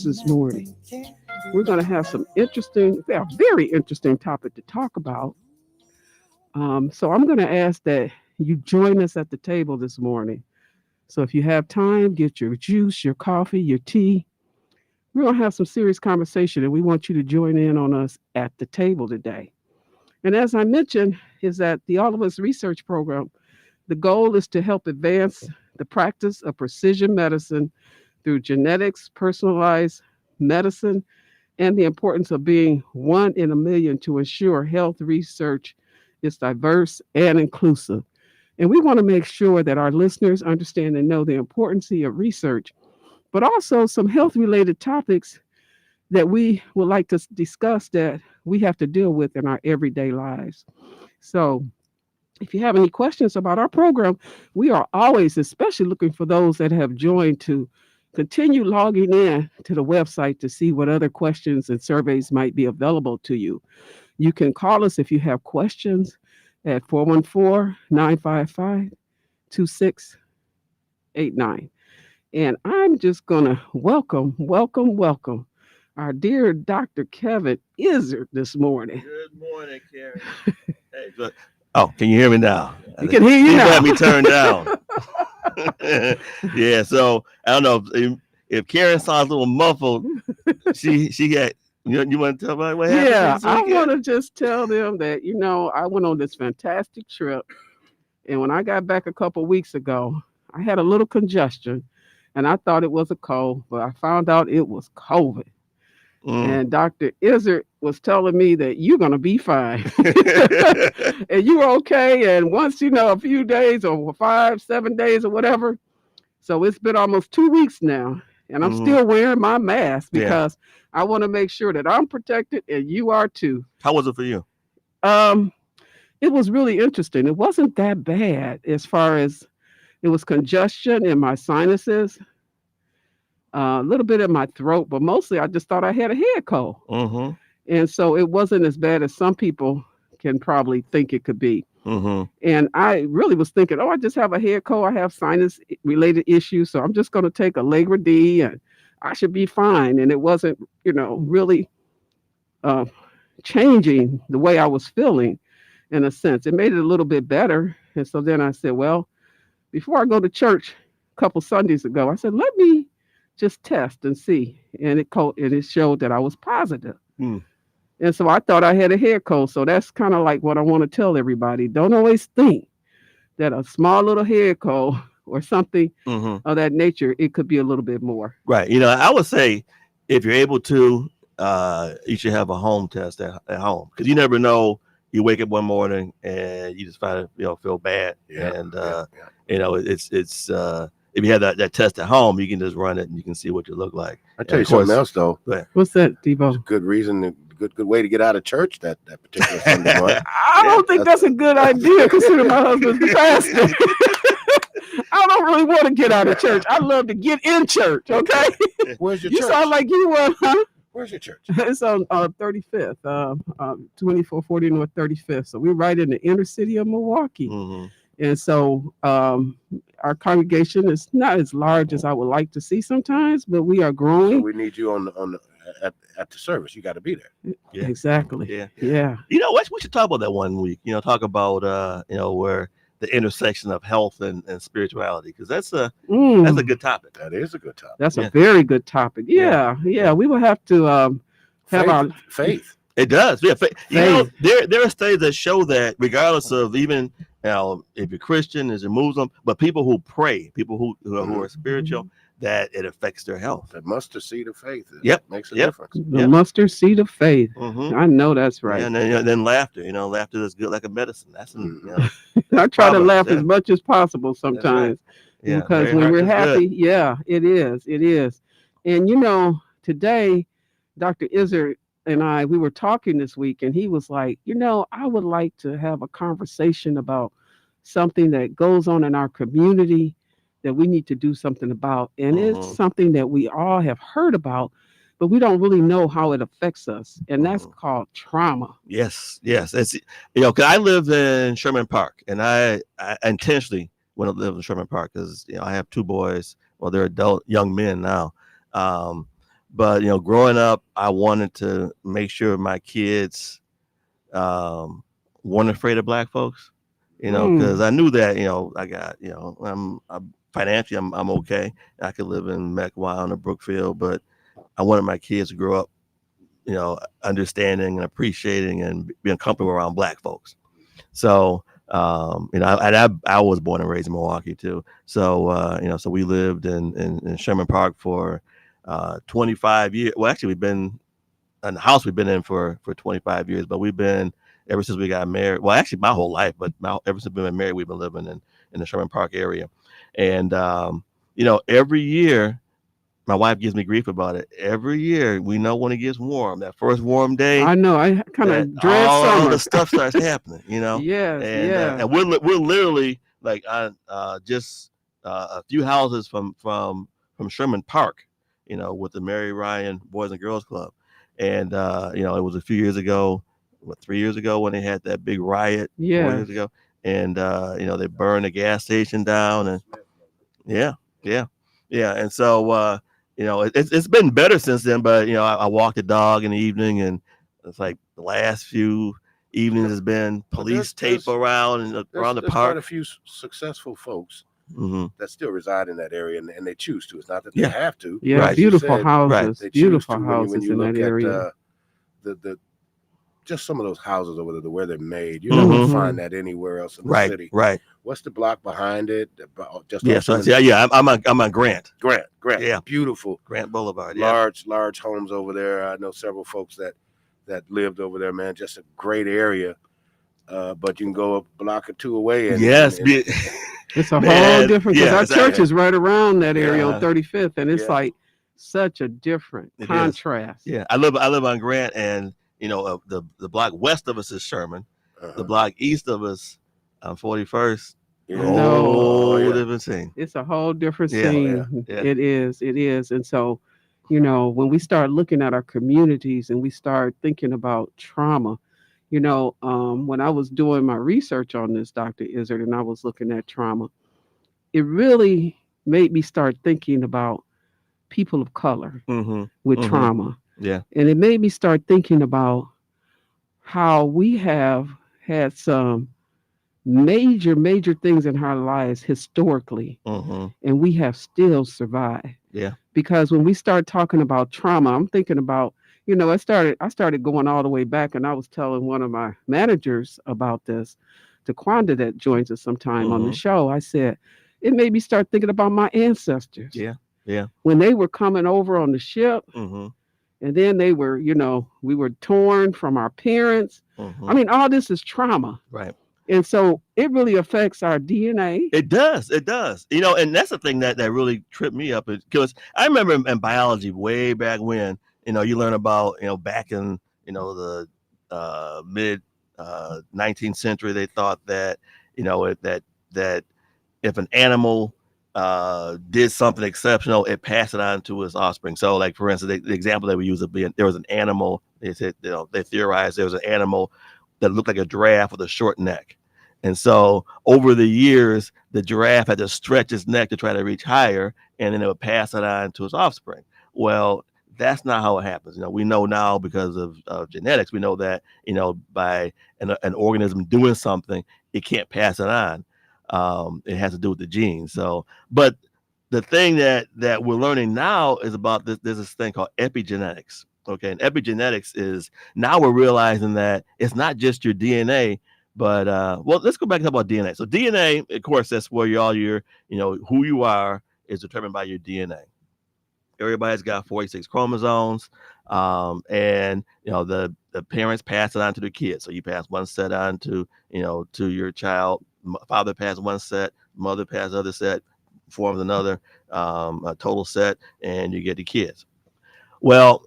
this morning. We're going to have some interesting, a very interesting topic to talk about. So I'm going to ask that you join us at the table this morning. So if you have time, get your juice, your coffee, your tea. We're going to have some serious conversation, and we want you to join in on us at the table today. And as I mentioned, is that the All of Us Research Program, the goal is to help advance the practice of precision medicine through genetics, personalized medicine, and the importance of being one in a million to ensure health research is diverse and inclusive. And we want to make sure that our listeners understand and know the importance of research, but also some health related topics that we would like to discuss that we have to deal with in our everyday lives. So, if you have any questions about our program, we are always, especially looking for those that have joined to continue logging in to the website to see what other questions and surveys might be available to you. You can call us if you have questions at 414-955-2689. And I'm just going to welcome our dear Dr. Kevin Izzard this morning. Good morning, Karen. Hey, look. Oh, can you hear me now? We can hear you You now. got me turned down. Yeah, so I don't know if Karen sounds a little muffled. She got you want to tell about what happened? Yeah, this I weekend? want to just tell them that, I went on this fantastic trip. And when I got back a couple weeks ago, I had a little congestion and I thought it was a cold, but I found out it was COVID. And Dr. Izzard was telling me that you're going to be fine and you're okay. And once, a few days or 5, 7 days or whatever. So it's been almost 2 weeks now. And I'm still wearing my mask because I want to make sure that I'm protected and you are too. How was it for you? It was really interesting. It wasn't that bad as far as it was congestion in my sinuses, a little bit in my throat, but mostly I just thought I had a head cold. And so it wasn't as bad as some people can probably think it could be. And I really was thinking, I just have a head cold. I have sinus related issues. So I'm just going to take a Allegra D and I should be fine. And it wasn't, really changing the way I was feeling in a sense. It made it a little bit better. And so then I said, well, before I go to church a couple Sundays ago, I said, let me just test and see. And it showed that I was positive. And so I thought I had a head cold. So that's kind of like what I want to tell everybody. Don't always think that a small little head cold or something of that nature, it could be a little bit more. Right. I would say if you're able to, you should have a home test at home because you never know. You wake up one morning and you just find feel bad. It's if you have that test at home, you can just run it and you can see what you look like. I tell you something else though. What's that, Devo? It's a good reason, good way to get out of church that particular Sunday morning. I don't think that's a good idea considering my husband's the pastor. I don't really want to get out of church. I love to get in church. Okay. Where's your You church? sound like you were, huh? Where's your church? It's on 35th, 2440 North 35th. So we're right in the inner city of Milwaukee. And so our congregation is not as large as I would like to see sometimes, but we are growing. So we need you at the service. You got to be there. Yeah. Exactly. Yeah. What? We should talk about that one week. Talk about where the intersection of health and spirituality, because that's a good topic. That is a good topic. That's a very good topic. Yeah. We will have to have our faith. It does. Yeah. There are studies that show that regardless of even if you're Christian, as a Muslim, but people who pray, people who are spiritual, that it affects their health. The mustard seed of faith. Makes a Yep. difference. The mustard seed of faith. I know that's right. And then laughter. Laughter is good like a medicine. That's I try to laugh as much as possible sometimes. Right. Because when we're happy, it is. And today, Dr. Izzard and we were talking this week, and he was like, I would like to have a conversation about something that goes on in our community that we need to do something about. And it's something that we all have heard about, but we don't really know how it affects us. And that's called trauma. Yes. It's, because I live in Sherman Park, and I intentionally want to live in Sherman Park because, I have 2 boys. Well, they're adult young men now. But growing up, I wanted to make sure my kids weren't afraid of black folks. Because Mm. I knew that I got I'm financially I'm okay. I could live in Mequon or Brookfield, but I wanted my kids to grow up understanding and appreciating and being comfortable around black folks. So, I was born and raised in Milwaukee too. So, so we lived in Sherman Park for 25 years. Well, actually, we've been in the house we've been in for 25 years, but we've been ever since we got married. Well, actually, my whole life, but ever since we've been married, we've been living in the Sherman Park area. And, every year, my wife gives me grief about it. Every year, we know when it gets warm, that first warm day, I know. I kind that of dread all the summer. stuff starts happening, Yes, and yeah. we're literally like on just a few houses from Sherman Park, with the Mary Ryan Boys and Girls Club, and it was a few years ago, 3 years ago when they had that big riot, 4 years Yes. ago, and they burned the gas station down, and yeah, yeah, yeah. And so, it's been better since then. But I walk the dog in the evening, and it's like the last few evenings has been But police tape around and around the there's quite a park. few successful folks Hmm. that still reside in that area, and they choose to. It's not that they Yeah, have to, Yeah, but right, as you beautiful said, right. houses. they choose Beautiful to. When houses you in that look at area. the just some of those houses over there, the where they're made, you're not going to Hmm. Hmm. find that anywhere else in the Right, city. right. What's the block behind it? Just Yeah, off so Sherman. yeah. I'm on Grant. Grant, Yeah, beautiful, Grant Boulevard. Yeah, large homes over there. I know several folks that lived over there. Man, just a great area. But you can go a block or two away, yes, It's a whole man. different because Yeah, our church exactly. is right around that area on Yeah, 35th, and it's yeah, like such a different it is. contrast. Yeah, I live on Grant, and the block west of us is Sherman. The uh-huh. block east of us on 41st, I Yeah. know. Oh whole yeah. different scene. It's a whole different Yeah, Oh yeah. scene. yeah. It is. It is. And so, when we start looking at our communities and we start thinking about trauma, when I was doing my research on this, Dr. Izzard, and I was looking at trauma, it really made me start thinking about people of color Mhm. with Mhm. trauma. Yeah. And it made me start thinking about how we have had some major things in our lives historically, Mhm. and we have still survived. Yeah. Because when we start talking about trauma, I'm thinking about, I started going all the way back, and I was telling one of my managers about this, to Quanda that joins us sometime on the Mhm. show. I said, it made me start thinking about my ancestors Yeah. Yeah. when they were coming over on the ship, Mhm. and then they were, we were torn from our parents. I Mhm. mean, all this is trauma. Right. And so it really affects our DNA. It does. It does. And that's the thing that really tripped me up because I remember in biology way back when, you learn about, back in, the mid 19th century, they thought that, that if an animal did something exceptional, it passed it on to its offspring. So, like for instance, the example that we use would be there was an animal. They said they theorized there was an animal that looked like a giraffe with a short neck, and so over the years, the giraffe had to stretch its neck to try to reach higher, and then it would pass it on to its offspring. Well, that's not how it happens. We know now because of genetics. We know that by an organism doing something, it can't pass it on. It has to do with the genes. So, but the thing that we're learning now is about this. There's this thing called epigenetics. Okay, and epigenetics is now we're realizing that it's not just your DNA, but well, let's go back and talk about DNA. So DNA, of course, that's where all your who you are is determined by your DNA. Everybody's got 46 chromosomes, and the parents pass it on to the kids. So you pass one set on to your child. Father passes one set, mother passes the other set, forms another a total set, and you get the kids. Well,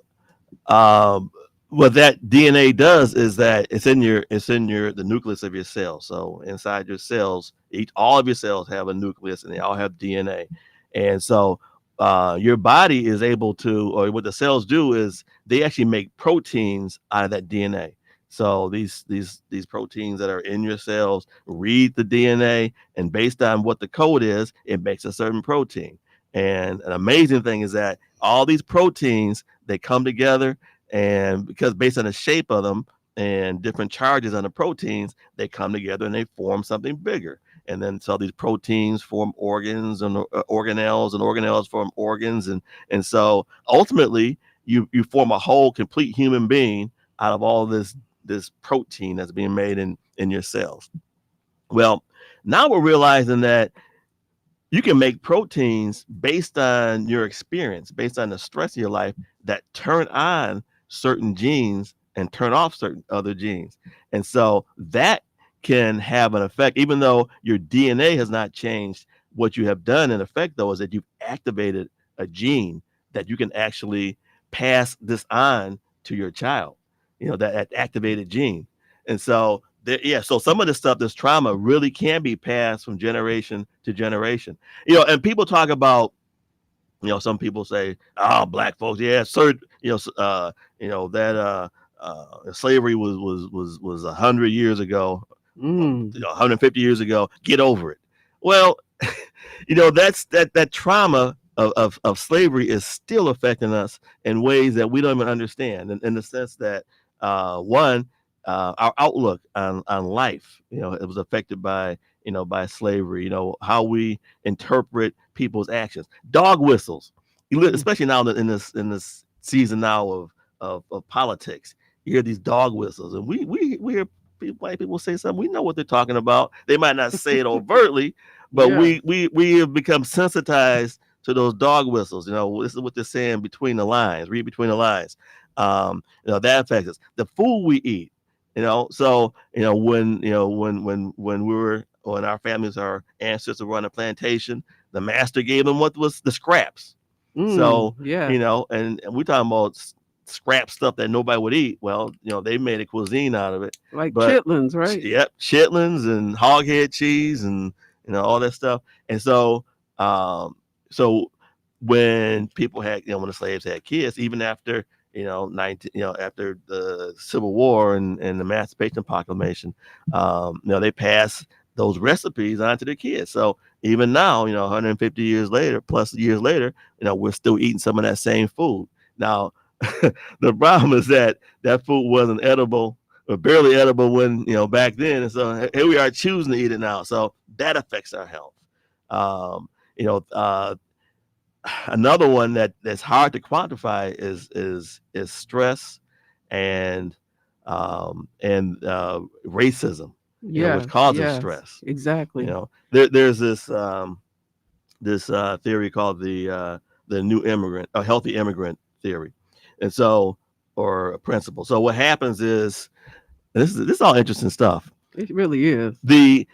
um, what that DNA does is that it's in the nucleus of your cells. So inside your cells, all of your cells have a nucleus, and they all have DNA. And so your body is able to, or what the cells do is they actually make proteins out of that DNA. So these proteins that are in your cells read the DNA, and based on what the code is, it makes a certain protein. And an amazing thing is that all these proteins, they come together, and because based on the shape of them and different charges on the proteins, they come together and they form something bigger. And then so these proteins form organs and organelles, and organelles form organs, and so ultimately you form a whole complete human being out of all this protein that's being made in your cells. Well, now we're realizing that you can make proteins based on your experience, based on the stress of your life, that turn on certain genes and turn off certain other genes. And so that can have an effect, even though your DNA has not changed. What you have done in effect, though, is that you've activated a gene that you can actually pass this on to your child, that activated gene. And so yeah, so some of this stuff, this trauma really can be passed from generation to generation. And people talk about, some people say, oh, black folks, yeah, sir, that slavery was 100 years ago, Mm. 150 years ago. Get over it. Well, that trauma of slavery is still affecting us in ways that we don't even understand. In the sense that one, our outlook on life, it was affected by slavery. How we interpret people's actions. Dog whistles, especially now in this season now of politics. You hear these dog whistles, and we hear white people say something. We know what they're talking about. They might not say it overtly, but Yeah. we have become sensitized to those dog whistles. This is what they're saying between the lines. Read between the lines. That affects us. The food we eat. So when our families, our ancestors were on a plantation, the master gave them what was the scraps. So Yeah. and we're talking about scrap stuff that nobody would eat. Well, they made a cuisine out of it. Like But chitlins, right? yep, chitlins and hoghead cheese and all that stuff. And um, so when people had, when the slaves had kids, even after 19, after the Civil War and the Emancipation Proclamation, they passed those recipes on to their kids. So even now, 150 years later, plus years later, we're still eating some of that same food. Now, the problem is that food wasn't edible or barely edible when back then, and so here we are choosing to eat it now. So that affects our health. Um, you know, Another one that's hard to quantify is stress and racism. Which Yes. causes Yes. stress. Exactly. There's this theory called the new immigrant, a healthy immigrant theory, and so or a principle. So what happens is, this is all interesting stuff. It really is. The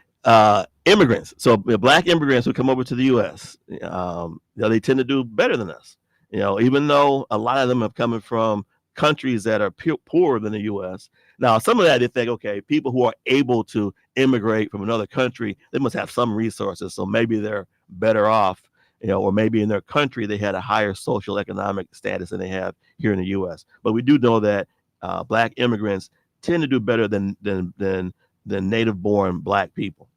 immigrants, so the black immigrants who come over to the U.S., they tend to do better than us. Even though a lot of them have coming from countries that are poorer than the U.S. Now, some of that they think, okay, people who are able to immigrate from another country, they must have some resources, so maybe they're better off. Or maybe in their country they had a higher social economic status than they have here in the U.S. But we do know that black immigrants tend to do better than native born black people.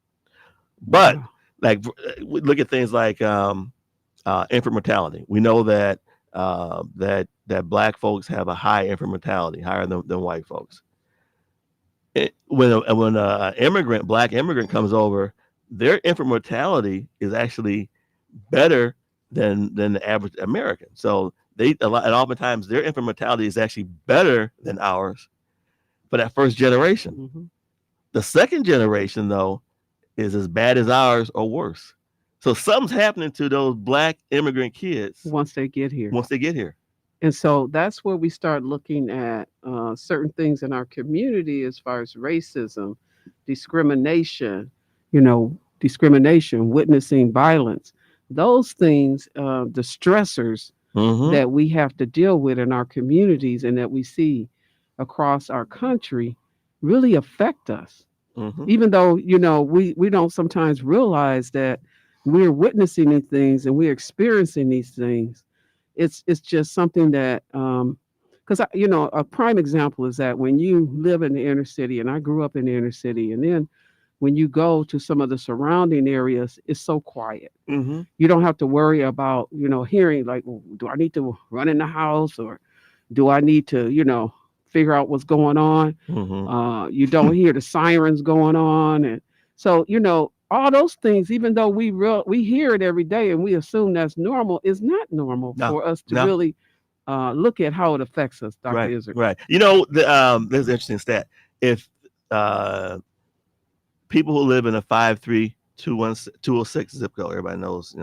But Wow. like, look at things like infant mortality. We know that that black folks have a high infant mortality, higher than white folks. When an black immigrant comes over, their infant mortality is actually better than the average American. So and oftentimes their infant mortality is actually better than ours for that first generation. Hmm. The second generation, though, is as bad as ours or worse. So something's happening to those black immigrant kids Once they get here. once they get here. And so that's where we start looking at certain things in our community as far as racism, discrimination, witnessing violence, those things, the stressors Mm-hmm. that we have to deal with in our communities and that we see across our country really affect us. Mm-hmm. Even though, we don't sometimes realize that we're witnessing these things and we're experiencing these things. It's just something that because a prime example is that when you live in the inner city, and I grew up in the inner city, and then when you go to some of the surrounding areas, it's so quiet. Mm-hmm. You don't have to worry about, hearing like, "Well, do I need to run in the house or do I need to, figure out what's going on?" Mm-hmm. You don't hear the sirens going on. And so, all those things, even though we hear it every day and we assume that's normal, is not normal No, for us to no. really look at how it affects us, Dr. Right, Izzard. right. There's an interesting stat. If uh, people who live in a 53206 zip code, everybody knows,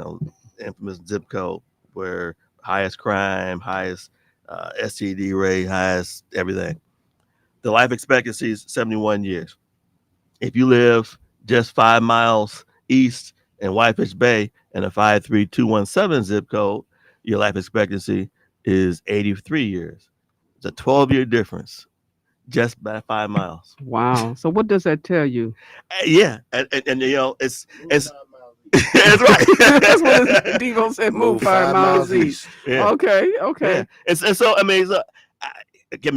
infamous zip code where highest crime, highest STD rate, highest everything. The life expectancy is 71 years. If you live just 5 miles east in Whitefish Bay in a 53217 zip code, your life expectancy is 83 years. It's a 12-year difference just by 5 miles. Wow. So what does that tell you? Yeah, and it's that's right. That's what Devo said. Move Move 5 miles east. Yeah, Okay. yeah. Okay. And so I mean,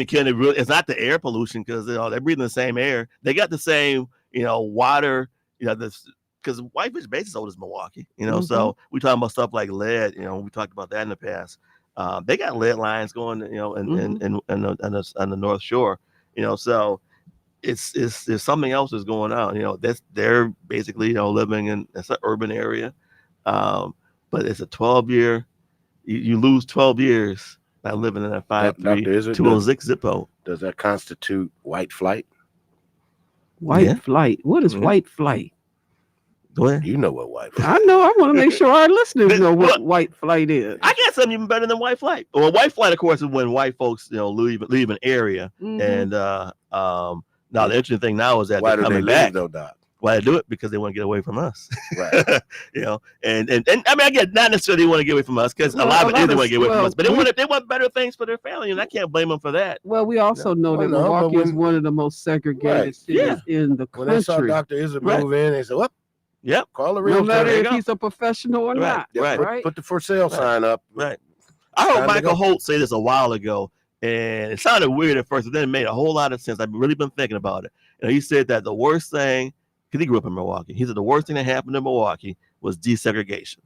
Kenny, really, it's not the air pollution because they're breathing the same air. They got the same, water, this because Whitefish Bay is as old as Milwaukee, Mhm. So we talking about stuff like lead, we talked about that in the past. They got lead lines going, Mhm. on the North Shore, So it's there's something else that's going on, they're basically, living in it's an urban area, um, but it's a 12-year. You lose 12 years by living in a Doctor, is it 53206 zip code. does that constitute white flight? White Yeah. flight. What is Yeah. white flight? Go ahead. You know what white flight? I know. I want to make sure our listeners know what Look, white flight is. I got something even better than white flight. Well, white flight, of course, is when white folks, leave an area, Mhm. and now the interesting thing now is that Why they're do they coming leave back. though, Doc? Why they do it? Because they want to get away from us. Right. And I mean, again, not necessarily they want to get away from us because a lot of it is they want to get away from us, but they want better things for their family, and I can't blame them for that. Well, we also know Well, that no, but Milwaukee is when- one of the most segregated Right. cities in the When they saw country. Dr. Izzard Right. move in, they said, "Well, Yep. call the No realtor." matter There you if go. he's a professional or Right, not. Yeah, right. Right. Put the for sale Right. sign up. Right. It's I heard time to Michael go. Holt say this a while ago, and it sounded weird at first, but then it made a whole lot of sense. I've really been thinking about it. He said that the worst thing, because he grew up in Milwaukee, he said the worst thing that happened in Milwaukee was desegregation.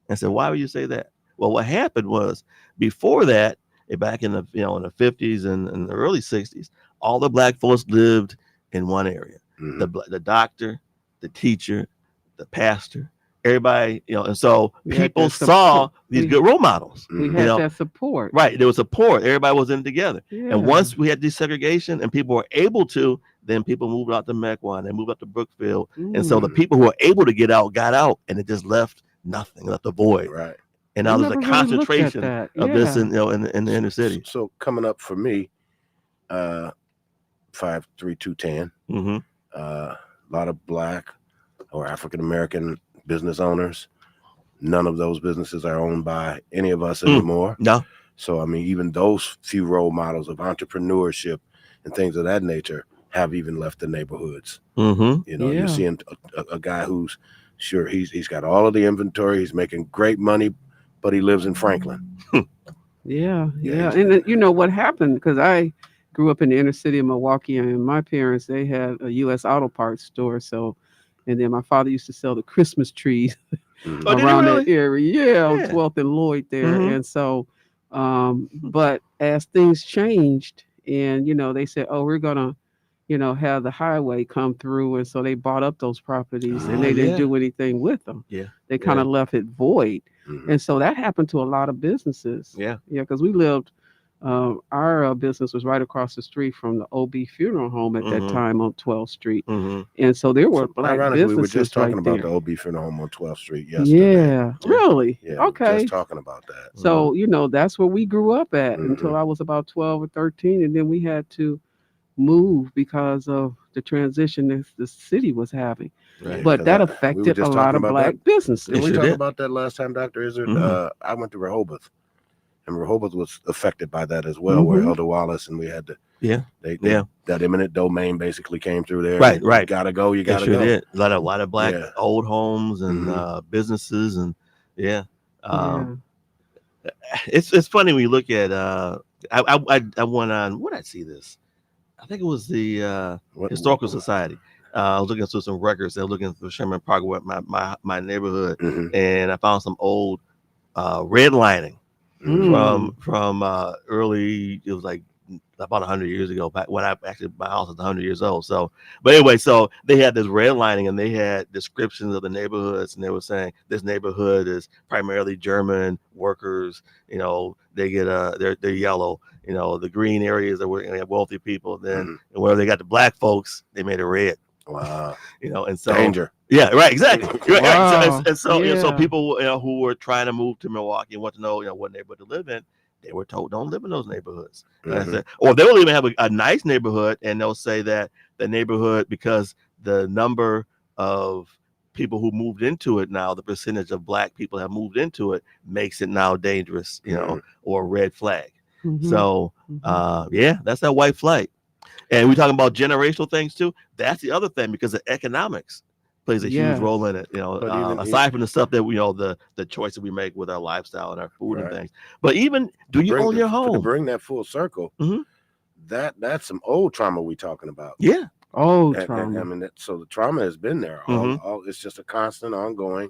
I said, why would you say that? Well, what happened was before that, back in the in the 50s and the early 60s, all the black folks lived in one area. Mhm. The doctor, the teacher, the pastor, everybody, and so We had people that saw support. these We- good role models. We Mhm. had know, that support. Right. There was support. Everybody was in it together. Yeah. And once we had desegregation and people were able to, then people moved out to Mequon, they moved up to Brookfield. And so the Mm. people who were able to get out got out, and it just left nothing, left a void. Right. And We now there's a never really looked at concentration that. of this Yeah. in the inner city. So coming up for me, 53210. Hmm. A lot of black or African American business owners. None of those businesses are owned by any of us anymore. No. So I mean, even those few role models of entrepreneurship and things of that nature have even left the neighborhoods. Hmm. You're Yeah. seeing a guy who's sure he's got all of the inventory, he's making great money, but he lives in Franklin. Yeah. Yeah, Yeah. And then, what happened, because I grew up in the inner city of Milwaukee, and my parents, they had a U.S. auto parts store. So, and then my father used to sell the Christmas trees Mhm. Oh, did he around that really? area. Yeah, on Yeah. 12th and Lloyd there. Mhm. And so, but as things changed, and they said, oh, we're gonna, have the highway come through, and so they bought up those properties, and they didn't yeah. do anything with them. Yeah. They kind of left it void, Mhm. and so that happened to a lot of businesses. Yeah. Yeah, because we lived. Our business was right across the street from the OB funeral home at that Mhm. time on 12th Street, Hmm. and so there were So, black ironically, we were businesses just talking right about there. the OB funeral home on 12th Street yesterday. Yeah, really. Yeah, we were Okay. just talking about that. So, that's where we grew up at until Mhm. I was about 12 or 13. And then we had to move because of the transition that the city was having. Right. But 'cause that we were affected a just lot talking of about black that. businesses. Didn't we sure talk did. about that last time, Dr. Izzard? Mhm. I went to Rehoboth, and Rehoboth was affected by that as well, where Mhm. Elder Wallace and we had to. Yeah. They Yeah. that eminent domain basically came through there. Right, You right. gotta go. You They gotta sure go. did. A lot of black Yeah. old homes and Mhm. businesses, and yeah. Yeah. It's funny when you look at I went on, what did I see this? I think it was the What- Historical Society. I was looking through some records. I was looking for Sherman Park, my neighborhood, Mhm. and I found some old redlining Mm. from early. It was like about 100 years ago. Back when my house is 100 years old. So, but anyway, so they had this redlining and they had descriptions of the neighborhoods, and they were saying this neighborhood is primarily German workers. They get they're yellow. The green areas are where you have wealthy people. Then Mhm. where they got the black folks, they made it red. Wow. And so Danger. yeah, right, exactly. Right. So, Wow. so Yeah. people who were trying to move to Milwaukee and want to know what neighborhood to live in, they were told don't live in those neighborhoods. And I Mhm. said, or they will even have a nice neighborhood, and they'll say that the neighborhood, because the number of people who moved into it now, the percentage of black people have moved into it, makes it now dangerous, Mhm. or a red flag. Mhm. So Mhm. yeah, that's that white flight. And we're talking about generational things too. That's the other thing, because the economics plays a huge Yes. role in it. But even Aside from the stuff that the choices we make with our lifestyle and our food and right things. But even, do you own your to home? bring that full circle, Hmm. that's some old trauma we talking about. Yeah. Oh, And I trauma. mean, so the trauma has been there. Hmm. All it's just a constant, ongoing,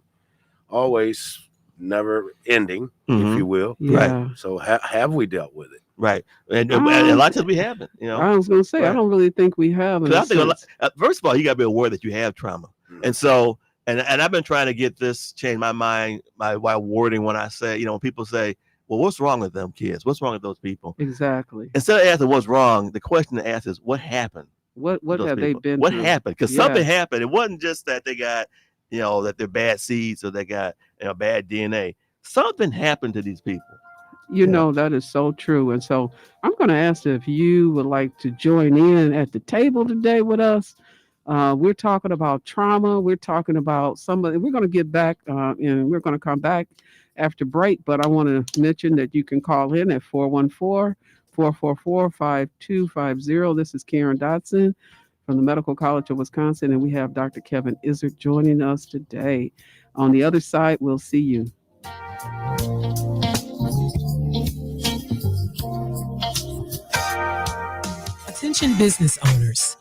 always, never ending, if Hmm. you will. Right. Yeah. So have we dealt with it? Right. And a Um, lot of times we haven't. I was gonna say I Right. don't really think we have in Because a I think sense. first of all, you got to be aware that you have trauma, Mhm. and so and I've been trying to get this change my mind, my wording when I say, when people say, "Well, what's wrong with them kids? What's wrong with those people?" Exactly. Instead of asking what's wrong, the question to ask is what happened to What those have they people? been What through? happened? Because something Yes. happened. It wasn't just that they got, that they're bad seeds or they got bad DNA. Something happened to these people. Yeah. That is so true. And so I'm going to ask if you would like to join in at the table today with us. We're talking about trauma. We're talking about somebody. We're going to get back and we're going to come back after break. But I want to mention that you can call in at 414-444-5250. This is Karen Dotson from the Medical College of Wisconsin. And we have Dr. Kevin Izzard joining us today. On the other side, we'll see you. Attention business owners.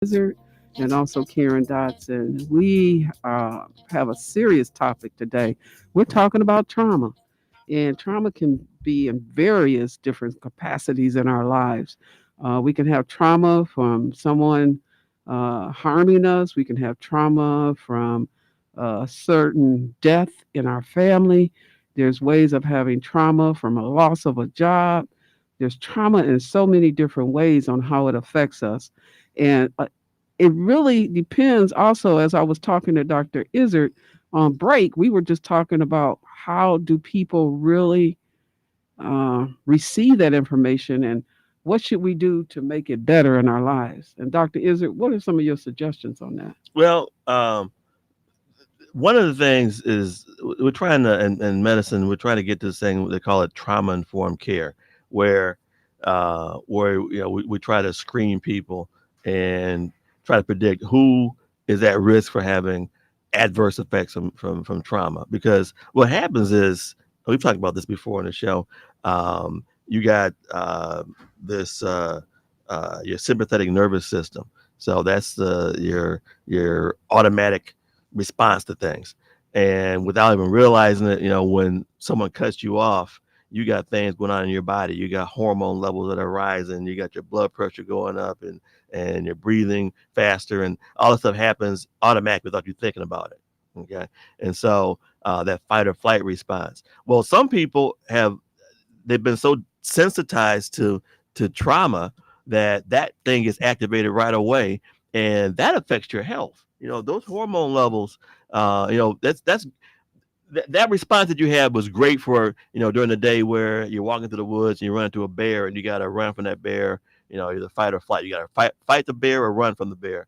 Izzard and also Karen Dotson. We have a serious topic today. We're talking about trauma, and trauma can be in various different capacities in our lives. We can have trauma from someone harming us, we can have trauma from a certain death in our family. There's ways of having trauma from a loss of a job. There's trauma in so many different ways on how it affects us. And it really depends also, as I was talking to Dr. Izzard on break, we were just talking about how do people really receive that information and what should we do to make it better in our lives. And Dr. Izzard, what are some of your suggestions on that? Well, one of the things is we're trying to in medicine we're trying to get to this thing they call it trauma informed care, where we try to screen people and try to predict who is at risk for having adverse effects from trauma. Because what happens is, we've talked about this before in the show, you got this your sympathetic nervous system. So that's your automatic response to things. And without even realizing it, when someone cuts you off, you got things going on in your body. You got hormone levels that are rising. You got your blood pressure going up, and you're breathing faster, and all this stuff happens automatically without you thinking about it. Okay, and so that fight or flight response. Well, some people they've been so sensitized to trauma that thing is activated right away, and that affects your health. Those hormone levels. That response that you had was great for during the day where you're walking through the woods and you run into a bear and you got to run from that bear. Either fight or flight. You got to fight the bear or run from the bear.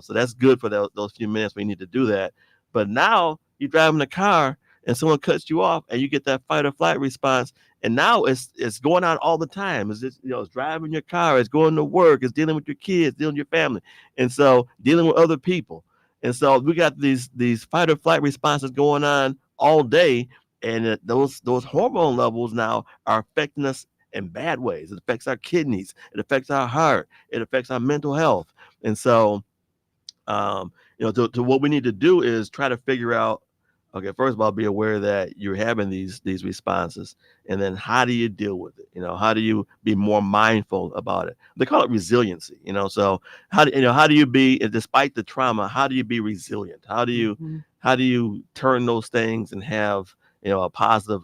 So that's good for those few minutes when you need to do that. But now you're driving a car and someone cuts you off and you get that fight or flight response. And now it's going on all the time. It's just, it's driving your car, it's going to work, it's dealing with your kids, dealing with your family, and so dealing with other people. And so we got these fight or flight responses going on all day, and those hormone levels now are affecting us in bad ways. It affects our kidneys, it affects our heart, it affects our mental health. And so to what we need to do is try to figure out, okay, first of all, be aware that you're having these responses, and then how do you deal with it? How do you be more mindful about it? They call it resiliency. So how do you be, despite the trauma, how do you be resilient? How do you turn those things and have a positive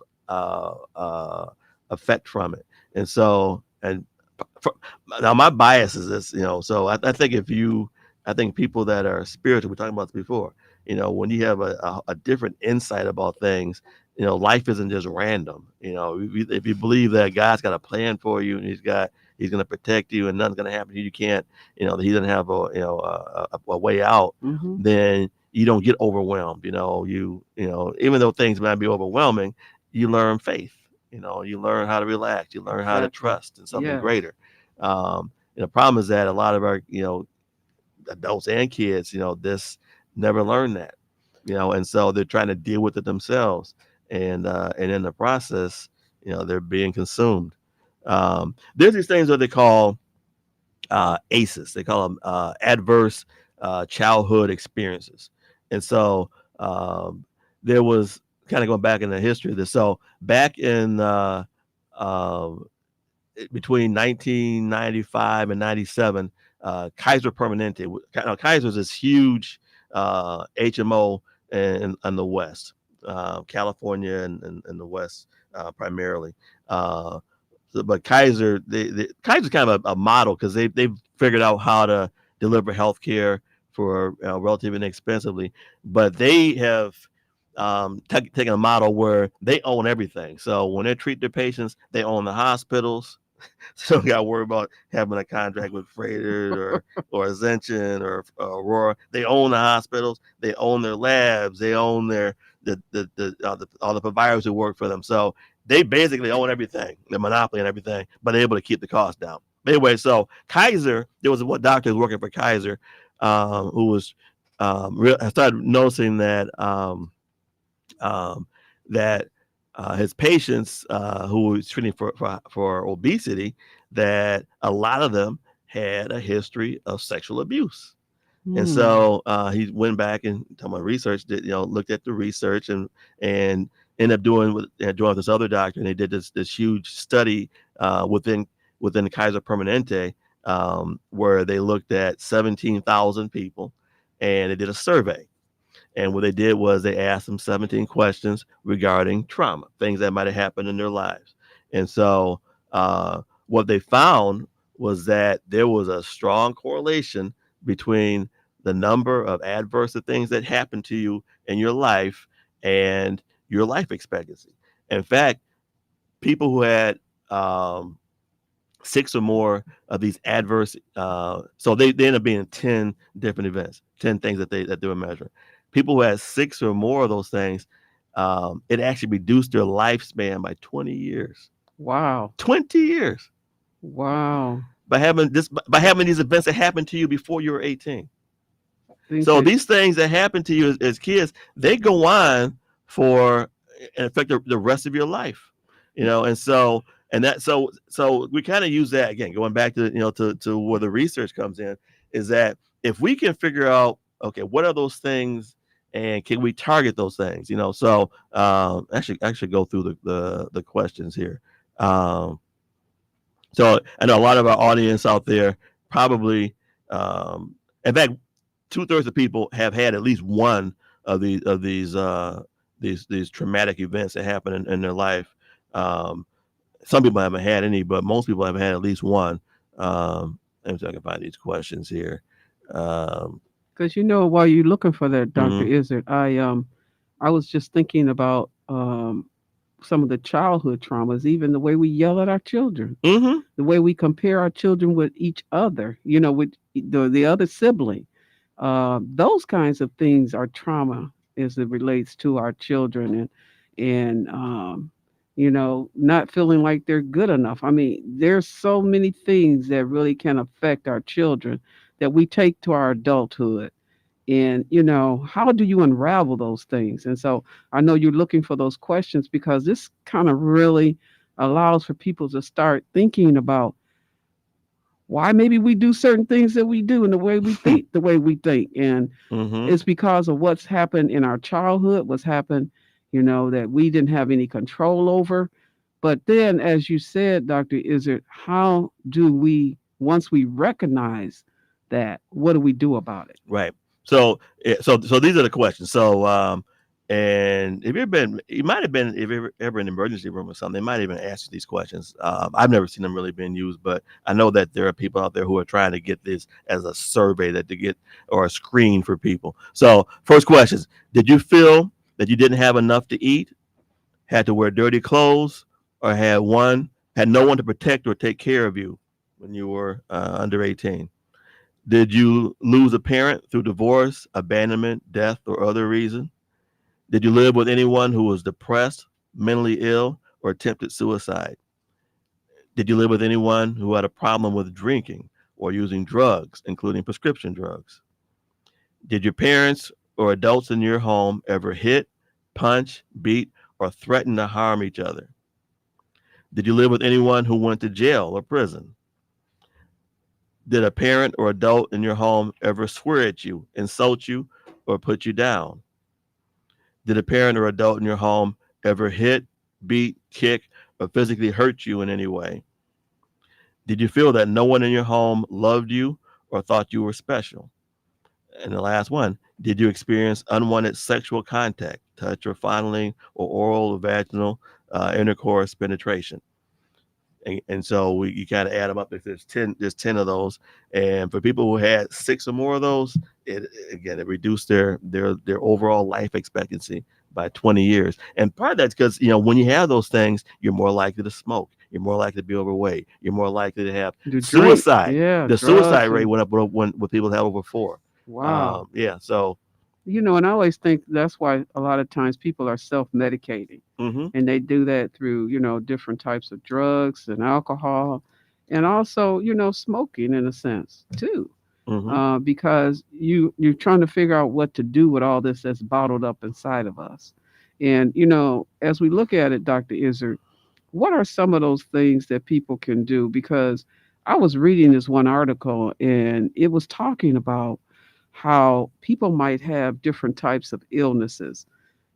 effect from it? And so, now my bias is this, so I think I think people that are spiritual, we talked about this before, when you have a different insight about things, life isn't just random. If you believe that God's got a plan for you and he's going to protect you and nothing's going to happen to you, you can't, that he doesn't have a way out, then you don't get overwhelmed. Even though things might be overwhelming, you learn faith. You learn how to relax. You learn how to trust in something greater. The problem is that a lot of our, adults and kids, this never learn that, and so they're trying to deal with it themselves, and in the process, they're being consumed. There's these things that they call ACEs. They call them adverse childhood experiences, and so there was kind of going back in the history of this. So back in between 1995 and 97, Kaiser Permanente. Kaiser's this huge HMO in the West, California and the West primarily. But Kaiser's kind of a model because they've figured out how to deliver healthcare for relatively inexpensively, but they have taken a model where they own everything. So when they treat their patients, they own the hospitals. So don't got to worry about having a contract with Freighter or Ascension or Aurora. They own the hospitals. They own their labs. They own all the providers who work for them. So they basically own everything, the monopoly and everything, but they're able to keep the cost down. But anyway, so Kaiser, there was one doctor who was working for Kaiser who was started noticing that his patients who were treating for obesity, that a lot of them had a history of sexual abuse. And Hmm. so he went back and talking about research, did, looked at the research and ended up doing with this other doctor, and they did this huge study within Kaiser Permanente, where they looked at 17,000 people, and they did a survey. And what they did was they asked them 17 questions regarding trauma, things that might have happened in their lives. And so what they found was that there was a strong correlation between the number of adverse things that happened to you in your life and your life expectancy. In fact, people who had um, six or more of these adverse, so they end up being 10 different events, 10 things that they were measuring. People who had six or more of those things, it actually reduced their lifespan by 20 years. Wow. 20 years Wow. by having these events that happened to you before you were 18. Think So that. these things that happen to you as kids, they go on for and affect the rest of your life, and so we kind of use that again, going back to to where the research comes in, is that if we can figure out, okay, what are those things, and can we target those things, so actually go through the questions here. Um, so I know a lot of our audience out there probably, in fact, 2/3 of people have had at least one of these traumatic events that happen in their life. Um, some people haven't had any, but most people have had at least one. Let me see if I can find these questions here. Um, Because while you're looking for that, Doctor mhm, Izzard, I was just thinking about some of the childhood traumas, even the way we yell at our children, mhm, the way we compare our children with each other, with the other sibling. Those kinds of things are trauma as it relates to our children, and not feeling like they're good enough. I mean, there's so many things that really can affect our children that we take to our adulthood. And how do you unravel those things? And so I know you're looking for those questions because this kind of really allows for people to start thinking about why maybe we do certain things that we do and the way we think. And mhm. it's because of what's happened in our childhood, what's happened, that we didn't have any control over. But then, as you said, Dr. Izzard, how do we, once we recognize that, what do we do about it? Right. So these are the questions. And if you've been, you might have been, if you're ever in an emergency room or something, they might even ask you these questions. I've never seen them really being used, but I know that there are people out there who are trying to get this as a survey that to get or a screen for people. So first questions: did you feel that you didn't have enough to eat, had to wear dirty clothes, or had no one to protect or take care of you when you were under 18? Did you lose a parent through divorce, abandonment, death, or other reason? Did you live with anyone who was depressed, mentally ill, or attempted suicide? Did you live with anyone who had a problem with drinking or using drugs, including prescription drugs? Did your parents or adults in your home ever hit, punch, beat, or threaten to harm each other? Did you live with anyone who went to jail or prison? Did a parent or adult in your home ever swear at you, insult you, or put you down? Did a parent or adult in your home ever hit, beat, kick, or physically hurt you in any way? Did you feel that no one in your home loved you or thought you were special? And the last one, did you experience unwanted sexual contact, touch or fondling, or oral or vaginal intercourse, penetration? And so you kind of add them up. If there's 10 of those, and for people who had six or more of those, it reduced their overall life expectancy by 20 years. And part of that's because when you have those things, you're more likely to smoke, you're more likely to be overweight, you're more likely to have The drink, suicide. yeah, The suicide drugs, rate and went up when people had over four. wow. Yeah. So. And I always think that's why a lot of times people are self-medicating, Hmm. and they do that through different types of drugs and alcohol, and also smoking in a sense too, Hmm. because you're trying to figure out what to do with all this that's bottled up inside of us. And as we look at it, Dr. Izzard, what are some of those things that people can do? Because I was reading this one article and it was talking about how people might have different types of illnesses.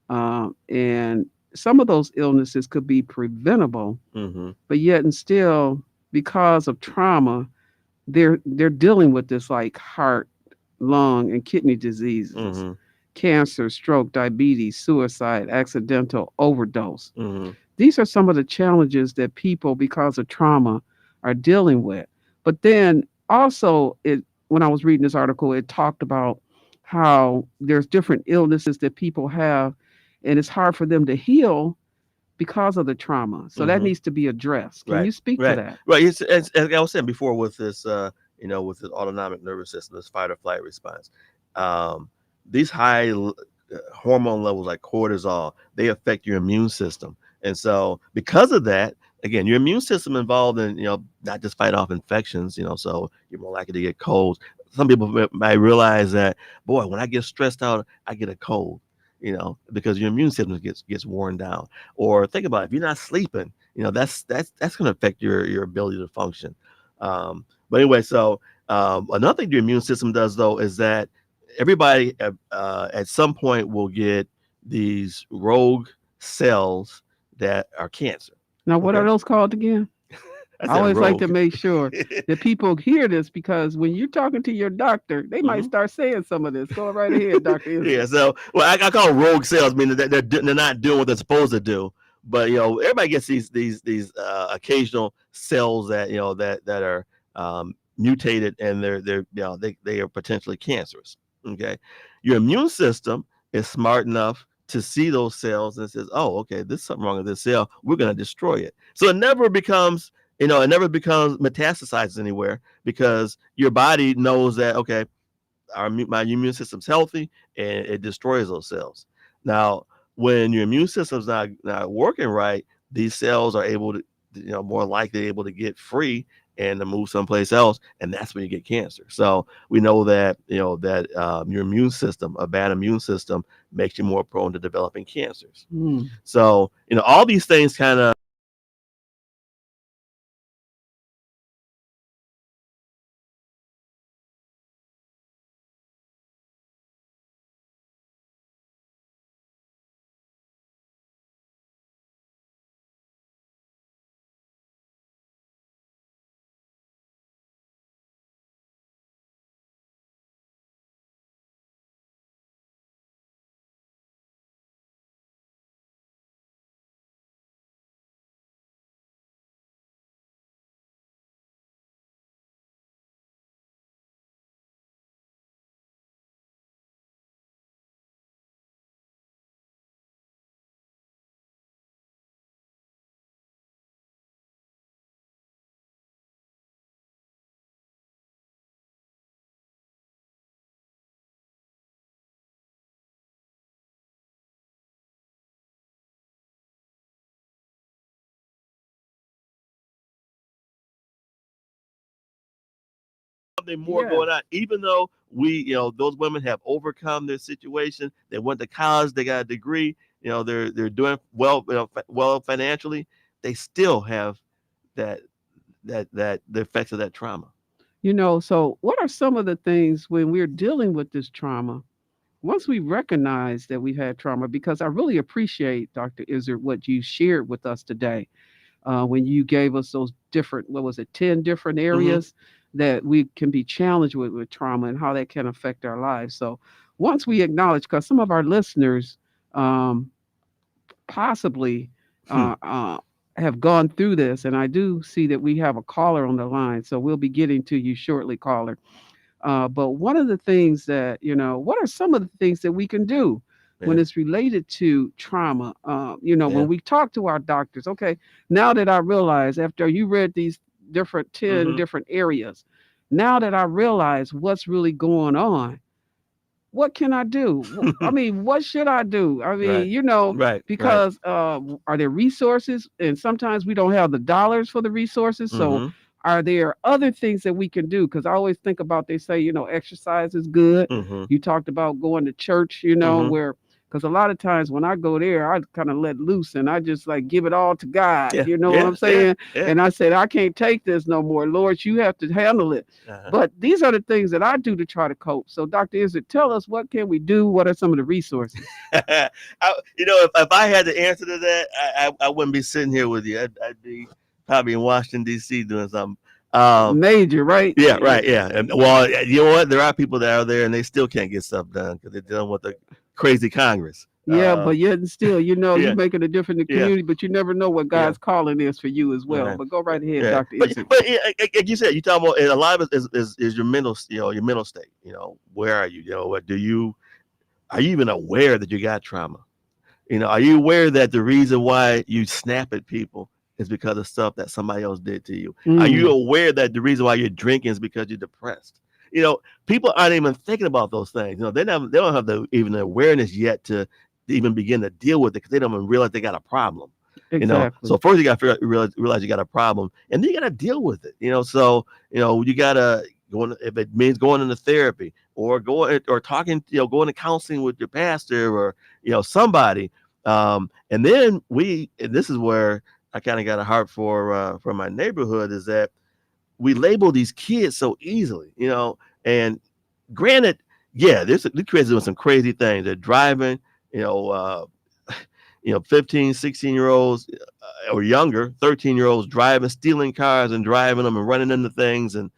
And some of those illnesses could be preventable, Mm-hmm. but yet and still, because of trauma, they're dealing with this like heart, lung, and kidney diseases, Mm-hmm. cancer, stroke, diabetes, suicide, accidental overdose. Mm-hmm. These are some of the challenges that people, because of trauma, are dealing with. But then also, it when I was reading this article, it talked about how there's different illnesses that people have, and it's hard for them to heal because of the trauma. So that Mm-hmm. needs to be addressed. Can Right, you speak to right, that? right. It's, as I was saying before, with this, with the autonomic nervous system, this fight or flight response, um, these hormone levels like cortisol, they affect your immune system, and so because of that, again, your immune system involved in not just fight off infections, so you're more likely to get colds. Some people might realize that, boy, when I get stressed out, I get a cold. Because your immune system gets worn down. Or think about it, if you're not sleeping, that's going to affect your ability to function. But anyway, so another thing your immune system does though is that everybody at some point will get these rogue cells that are cancer. Now, what are Okay, those called again? I I said always like to rogue. make sure that people hear this because when you're talking to your doctor, they might Mhm. start saying some of this. Go right ahead, Dr. Yeah, Israel. so well, I call them rogue cells, meaning that they're not doing what they're supposed to do. But everybody gets these occasional cells that that are mutated, and they are potentially cancerous. Okay, your immune system is smart enough to see those cells and says, "Oh, okay, there's something wrong with this cell. We're going to destroy it." So it never becomes metastasizes anywhere because your body knows that, okay, my immune system's healthy and it destroys those cells. Now, when your immune system's not working right, these cells are able to, more likely able to get free and to move someplace else, and that's when you get cancer. So we know that your immune system, a bad immune system, makes you more prone to developing cancers. Hmm. So all these things kind of something more Yes. going on. Even though those women have overcome their situation, they went to college, they got a degree, they're doing well, well financially, they still have that the effects of that trauma. So what are some of the things when we're dealing with this trauma? Once we recognize that we've had trauma, because I really appreciate, Dr. Izzard, what you shared with us today when you gave us those different, what was it, 10 different Hmm. areas that we can be challenged with trauma and how that can affect our lives. So once we acknowledge, because some of our listeners um, possibly Hmm. uh, uh, have gone through this, and I do see that we have a caller on the line. So we'll be getting to you shortly, caller. But one of the things that, what are some of the things that we can do when Yeah. it's related to trauma? Yeah. When we talk to our doctors, okay, now that I realize after you read these different 10 Hmm. different areas, now that I realize what's really going on, what can I do? I mean, what should I do? I Right. mean, Right. Right. because are there resources? And sometimes we don't have the dollars for the resources. So, Hmm. are there other things that we can do? Because I always think about, they say, exercise is good. Hmm. You talked about going to church, Hmm. where, Because a lot of times when I go there, I kind of let loose and I just like give it all to God. Yeah, You know what yeah, I'm saying? yeah. And I said, I can't take this no more. Lord, you have to handle it. Uh-huh. But these are the things that I do to try to cope. So, Dr. Izzard, tell us, what can we do? What are some of the resources? If I had the answer to that, I wouldn't be sitting here with you. I'd be probably in Washington D.C. doing something. Major, right? Yeah, right. Yeah. And well, you know what? There are people that are there and they still can't get stuff done because they're dealing with the crazy Congress. Yeah, but yet and still, yeah, you're making a difference in the yeah, community, but you never know what yeah. God's calling is for you as well. Right. But go right ahead, Yeah. Dr. But Izzard. but yeah, like you said, you talking about, and a lot of it is your mental, your mental state. Where are you? What do you? Are you even aware that you got trauma? Are you aware that the reason why you snap at people is because of stuff that somebody else did to you? Are you aware that the reason why you're drinking is because you're depressed? People aren't even thinking about those things. They don't have even the awareness yet to even begin to deal with it because they don't even realize they got a problem. Exactly. So first you got to realize you got a problem, and then you got to deal with it. So you got to if it means going into therapy or talking, going to counseling with your pastor or somebody. And then and this is where I kind of got a heart for my neighborhood, is that we label these kids so easily, and granted, yeah, these kids doing some crazy things. They're driving, 15, 16-year-olds or younger, 13-year-olds driving, stealing cars and driving them and running into things. And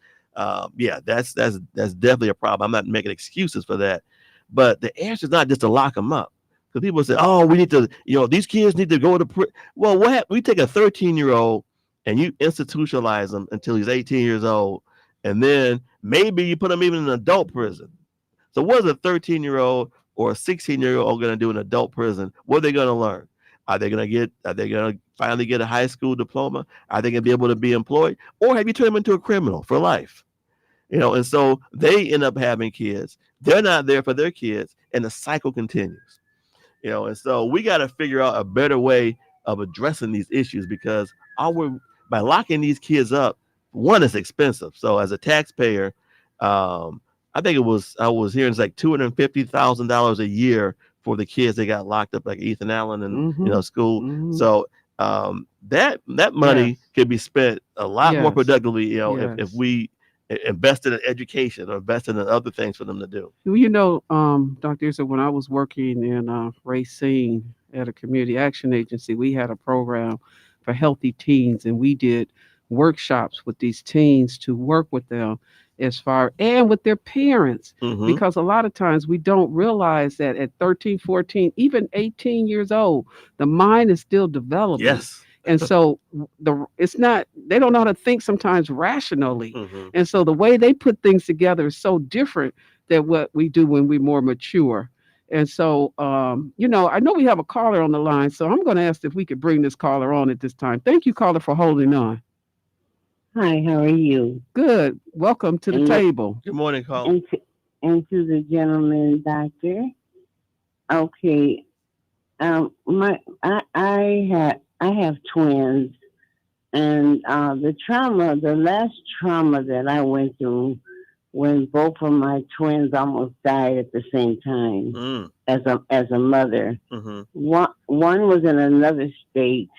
yeah, that's definitely a problem. I'm not making excuses for that, but the answer is not just to lock them up. Because people say, oh, we need to, these kids need to go to well, what we take a 13-year-old and you institutionalize them until he's 18 years old, and then maybe you put him even in an adult prison. So what is a 13-year-old or a 16-year-old going to do in adult prison? What are they going to learn? Are they going to finally get a high school diploma? Are they going to be able to be employed? Or have you turned them into a criminal for life? And so they end up having kids. They're not there for their kids, and the cycle continues. And so we got to figure out a better way of addressing these issues, because by locking these kids up, one, is expensive. So as a taxpayer, I think I was hearing it's like $250,000 a year for the kids that got locked up, like Ethan Allen and school. Mhm. So that money could be spent a lot more productively, if we invested in education or invested in other things for them to do. Dr. Izzard, when I was working in Racine at a community action agency, we had a program for healthy teens, and we did workshops with these teens to work with them and with their parents, Mhm. because a lot of times we don't realize that at 13, 14, even 18 years old, the mind is still developing. Yes. And so they don't know how to think sometimes rationally. Mhm. And so the way they put things together is so different than what we do when we're more mature. And so, I know we have a caller on the line, so I'm going to ask if we could bring this caller on at this time. Thank you, caller, for holding on. Hi, how are you? Good. Welcome to the table. Good morning, caller. And to the gentleman, doctor. Okay. I have twins, and the last trauma that I went through, when both of my twins almost died at the same time as a mother. Mm-hmm. One was in another state,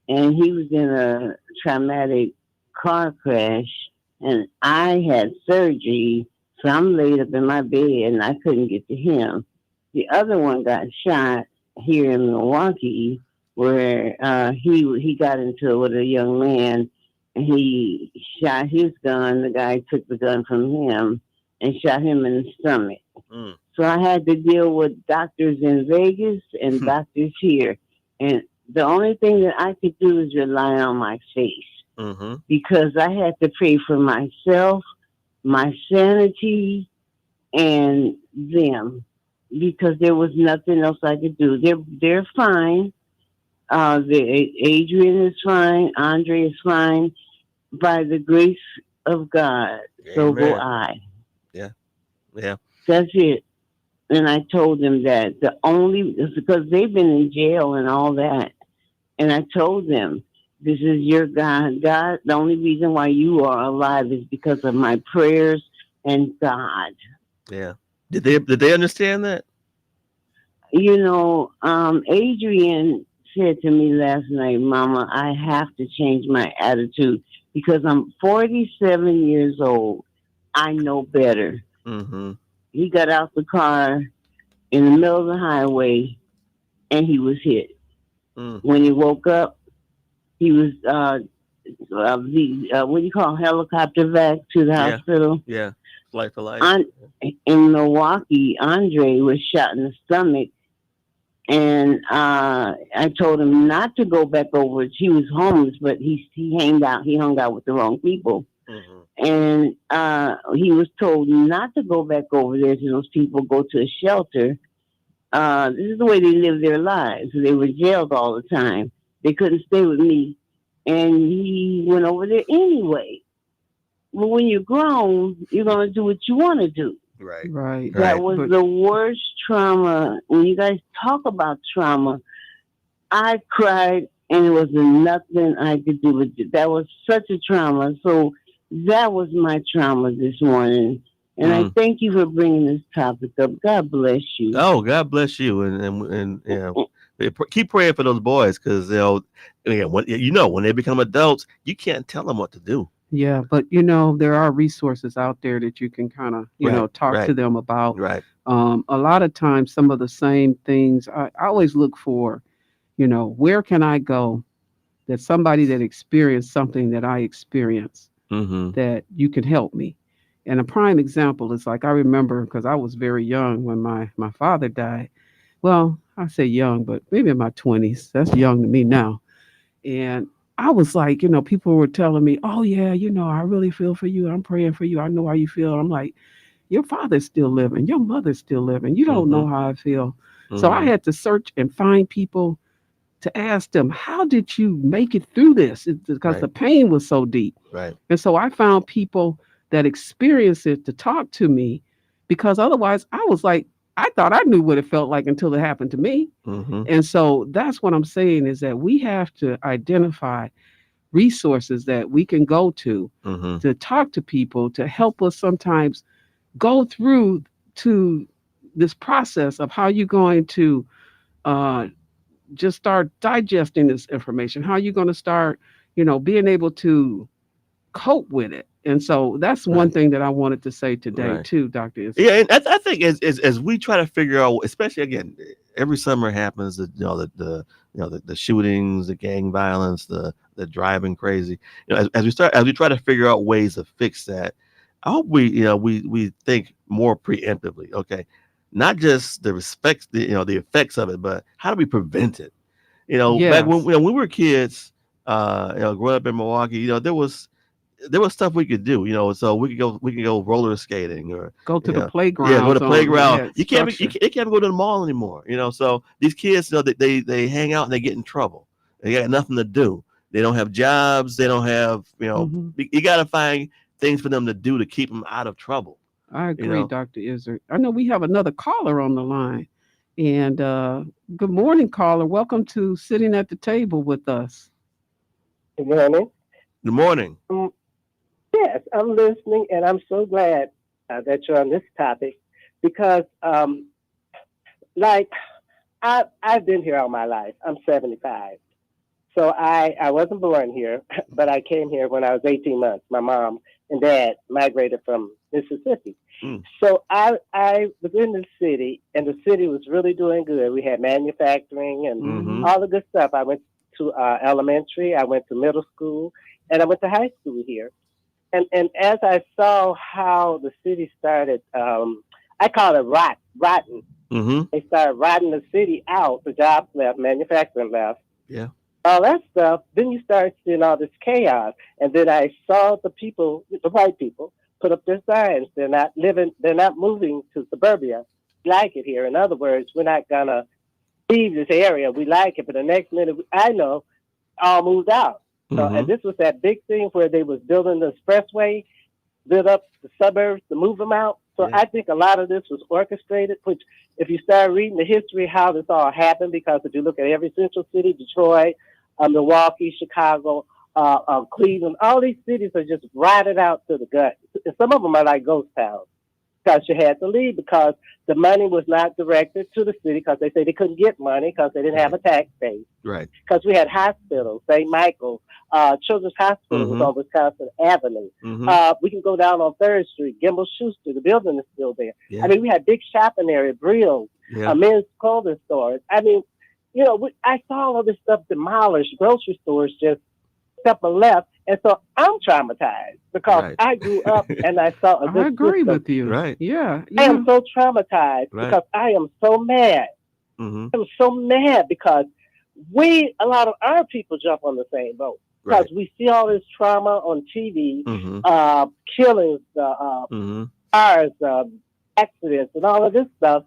and he was in a traumatic car crash, and I had surgery, so I'm laid up in my bed and I couldn't get to him. The other one got shot here in Milwaukee, where he got into it with a young man, and he shot his gun. The guy took the gun from him and shot him in the stomach. So I had to deal with doctors in Vegas and doctors here, and the only thing that I could do is rely on my faith. Mm-hmm. Because I had to pray for myself, my sanity, and them, because there was nothing else I could do. They're fine. Adrian is fine. Andre is fine. By the grace of God, so go I. Yeah. That's it. And I told them that because they've been in jail and all that, and I told them, this is your God. God, the only reason why you are alive is because of my prayers and God. Yeah. Did they understand that? Adrian said to me last night, Mama, I have to change my attitude because I'm 47 years old. I know better. Mm-hmm. He got out the car in the middle of the highway and he was hit. Mm. When he woke up, he was what do you call helicopter back to the Yeah. hospital. Yeah. Life for life. On, in Milwaukee, Andre was shot in the stomach, and I told him not to go back over. He was homeless, but he hung out. He hung out with the wrong people, Mm-hmm. and he was told not to go back over there to those people. Go to a shelter. This is the way they live their lives. They were jailed all the time. They couldn't stay with me, and he went over there anyway. Well, when you're grown, you're gonna do what you want to do. Right. Right. That Right. was But the worst trauma. When you guys talk about trauma, I cried and it was nothing I could do with it. That was such a trauma. So that was my trauma this morning. And I Mm. thank you for bringing this topic up. God bless you. Oh, God bless you, and keep praying for those boys because they'll, again, when they become adults, you can't tell them what to do. yeah, but there are resources out there that you can kind of, Right. talk to Right. them about. Right. A lot of times, some of the same things I always look for, where can I go that somebody that experienced something that I experienced Mm-hmm. that you can help me. And a prime example is like I remember because I was very young when my father died. Well, I say young, but maybe in my 20s. That's young to me now. And I was like, people were telling me, "Oh yeah, I really feel for you. I'm praying for you. I know how you feel." I'm like, "Your father's still living. Your mother's still living. You don't Mm-hmm. know how I feel." So I Mm-hmm. had to search and find people to ask them, "How did you make it through this?" Because Right. the pain was so deep. Right. And so I found people that experienced it to talk to me because otherwise I was like, I thought I knew what it felt like until it happened to me. Mm-hmm. And so that's what I'm saying is that we have to identify resources that we can go Mm-hmm. to talk to people to help us sometimes go through to this process of how you're going to uh, just start digesting this information, how you're going to start, being able to cope with it. And so that's one Right. thing that I wanted to say today Right. too, Dr. Izzy. Yeah, and I think as we try to figure out, especially again, every summer happens, the shootings, the gang violence, the driving crazy. As we try to figure out ways to fix that, I hope we think more preemptively. Okay, not just the effects of it, but how do we prevent it? Back when Yes. we were kids, growing up in Milwaukee, there was stuff we could do, so we could go roller skating or Go to the yeah, go to playgrounds that playground. had You can't be, structure. you can't go to the mall anymore, so these kids, that they hang out and they get in trouble. They got nothing to do. They don't have jobs. They don't have, Hmm. you got to find things for them to do to keep them out of trouble. I you agree, know Dr. Izzy. I know we have another caller on the line. And good morning, caller. Welcome to sitting at the table with us. Good morning. Good morning. Um, yes, I'm listening, and I'm so glad that you're on this topic because, like, I've been here all my life. I'm 75, so I wasn't born here, but I came here when I was 18 months. My mom and dad migrated from Mississippi, Mm. so I was in the city, and the city was really doing good. We had manufacturing and Mm-hmm. all the good stuff. I went to elementary, I went to middle school, and I went to high school here. And as I saw how the city started, I call it rotten. Mm-hmm. They started rotting the city out. The jobs left, manufacturing left, Yeah. all that stuff. Then you start seeing all this chaos. And then I saw the people, the white people, put up their signs. They're not living. They're not moving to suburbia. We like it here. In other words, we're not gonna leave this area. We like it. But the next minute, I know, all moved out. So, and Mm-hmm. this was that big thing where they was building the expressway, build up the suburbs to move them out. So Yeah. I think a lot of this was orchestrated, which if you start reading the history, how this all happened, because if you look at every central city, Detroit, Milwaukee, Chicago, Cleveland, all these cities are just rotted out to the gut. Some of them are like ghost towns. because you had to leave because the money was not directed to the city because they say they couldn't get money because they didn't have a tax base. Right. Because we had hospitals, St. Michael's, Children's Hospital was Mhm. on Wisconsin Avenue. We can go down on 3rd Street, Gimbel Schuster, the building is still there. Yeah. I mean, we had big shopping area, Brill's, Yeah. men's clothing stores. I mean, I saw all this stuff demolished, grocery stores just up and left. And so I'm traumatized because Right. I grew up and I saw a I good agree system. with you. Right. Yeah. I Yeah. am so traumatized Right. because I am so mad. Mhm. I'm so mad because a lot of our people jump on the same boat because Right. we see all this trauma on TV, Mhm. killings, Mhm. cars, accidents, and all of this stuff.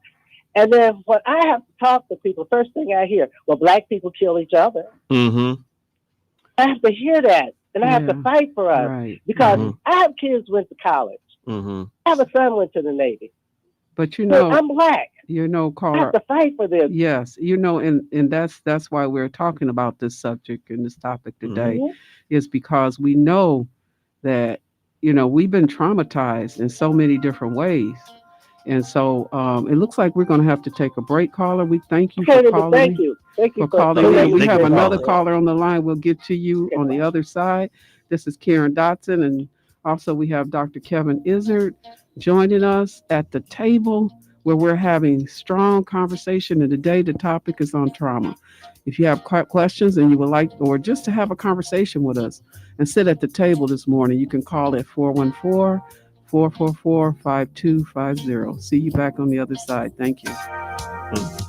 And then when I have to talk to people, first thing I hear, well, black people kill each other. Mhm. I have to hear that, and I have to Yeah. fight for us Right. because Mhm. I have kids who went to college. Mhm. I have a son who went to the Navy. But But I'm black. I have caller, to fight for this. yes, and that's why we're talking about this subject and this topic today, Mhm. is because we know that we've been traumatized in so many different ways. And so it looks like we're going to have to take a break, caller. We thank you for Okay, but calling thank in. you. Thank you For for calling Okay, in. We thank you have for another calling. caller on the line. We'll get to you Okay, on the bye. other side. This is Karen Dotson, and also we have Dr. Kevin Izzard joining us at the table where we're having strong conversation. And today the topic is on trauma. If you have questions and you would like, or just to have a conversation with us and sit at the table this morning, you can call at 414-444-5250. See you back on the other side. Thank you. Mm.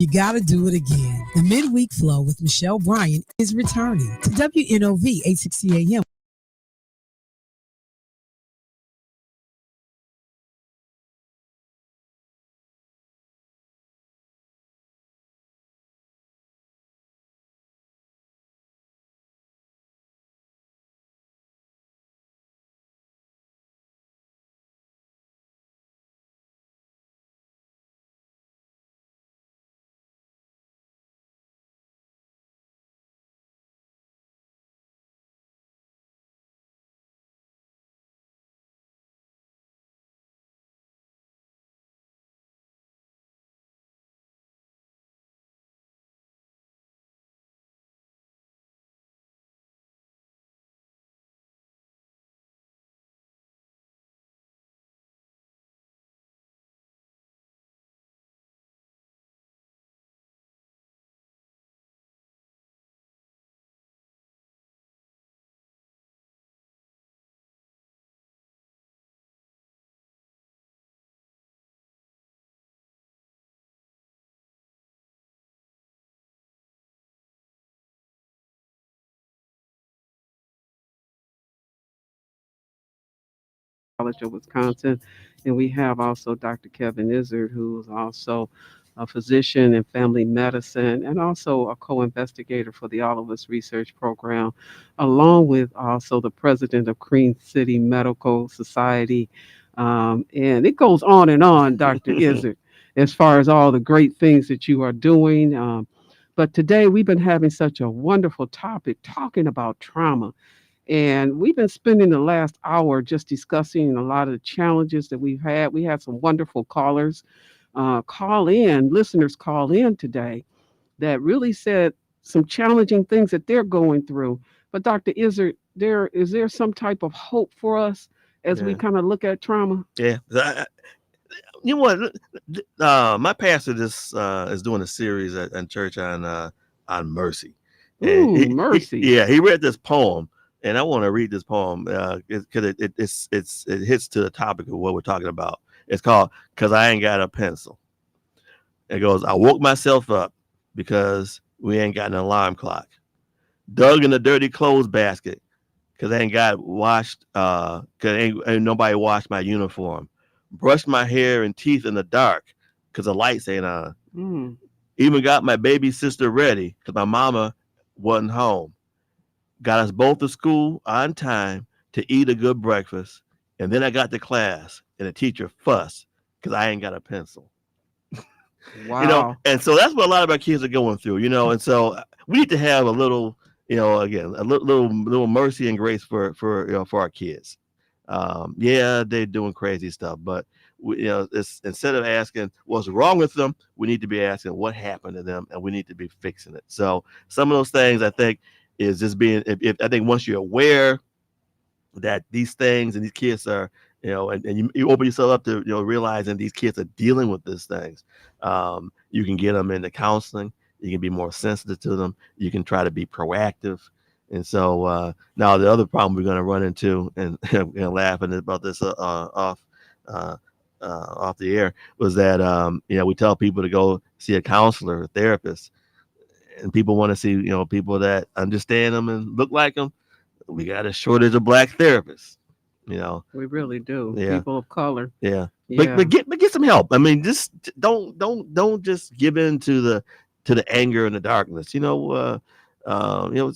You gotta do it again. The Midweek Flow with Michelle Bryant is returning to WNOV 860 AM. College of Wisconsin. And we have also Dr. Kevin Izzard, who is also a physician in family medicine and also a co-investigator for the All of Us Research Program, along with also the president of Cream City Medical Society. And it goes on and on, Dr. Izzard, as far as all the great things that you are doing. But today we've been having such a wonderful topic talking about trauma. And we've been spending the last hour just discussing a lot of the challenges that we've had. We had some wonderful callers listeners call in today that really said some challenging things that they're going through. But Dr. Izzard, is there some type of hope for us as we Yeah. kind of look at trauma? Yeah. You know what? My pastor is doing a series at church on mercy. And Ooh, mercy. he read this poem, and I want to read this poem because it hits to the topic of what we're talking about. It's called "Cause I Ain't Got a Pencil." It goes, "I woke myself up because we ain't got an alarm clock. Dug in a dirty clothes basket because I ain't got washed. Cause ain't nobody washed my uniform. Brushed my hair and teeth in the dark because the lights ain't on. Mm. Even got my baby sister ready because my mama wasn't home. Got us both to school on time to eat a good breakfast. And then I got to class and the teacher fussed because I ain't got a pencil." Wow. And so that's what a lot of our kids are going through, and so we need to have a little, again, a little mercy and grace for our kids. Yeah, they're doing crazy stuff, but it's, instead of asking what's wrong with them, we need to be asking what happened to them, and we need to be fixing it. So some of those things, I think, is just being, if I think once you're aware that these things and these kids are, and you open yourself up to, realizing these kids are dealing with these things. You can get them into counseling. You can be more sensitive to them. You can try to be proactive. And so now the other problem we're going to run into, and laughing about this off the air, was that we tell people to go see a counselor, a therapist, and people want to see people that understand them and look like them. We got a shortage of black therapists. We really do. Yeah. People of color. Yeah. Yeah. But get some help. I mean, just don't just give in to the anger and the darkness.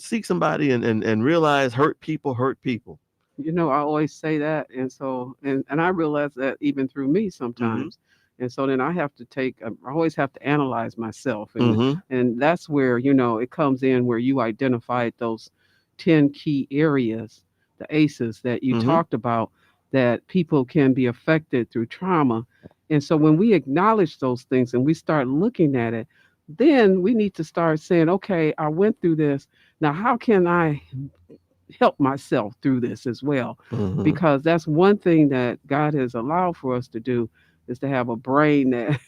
Seek somebody and realize hurt people hurt people. I always say that, and so and I realize that even through me sometimes. And so then I have to I always have to analyze myself, and that's where it comes in, where you identified those 10 key areas, the ACEs that you talked about, that people can be affected through trauma. And so when we acknowledge those things and we start looking at it, then we need to start saying, okay, I went through this. Now, how can I help myself through this as well? Because that's one thing that God has allowed for us to do, is to have a brain that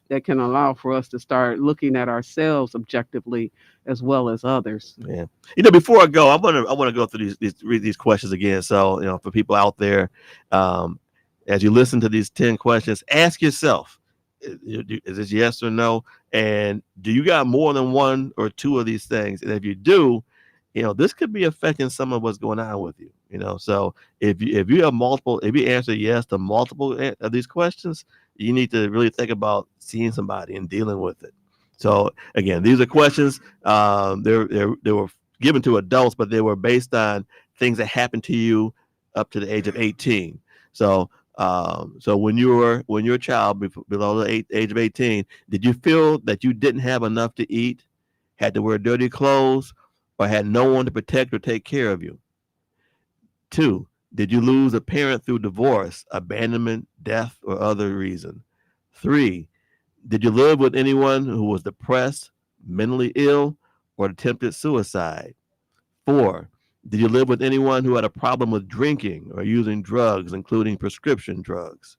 that can allow for us to start looking at ourselves objectively as well as others. Yeah. Before I go, I want to go through these questions again. So, for people out there, as you listen to these 10 questions, ask yourself, Is this yes or no? And do you got more than one or two of these things? And if you do, this could be affecting some of what's going on with you. So if you have multiple, if you answer yes to multiple of these questions, you need to really think about seeing somebody and dealing with it. So again, these are questions. They were given to adults, but they were based on things that happened to you up to the age of 18. So when you're a child below the age of 18, did you feel that you didn't have enough to eat, had to wear dirty clothes, or had no one to protect or take care of you? 2, did you lose a parent through divorce, abandonment, death, or other reason? 3, did you live with anyone who was depressed, mentally ill, or attempted suicide? 4, did you live with anyone who had a problem with drinking or using drugs, including prescription drugs?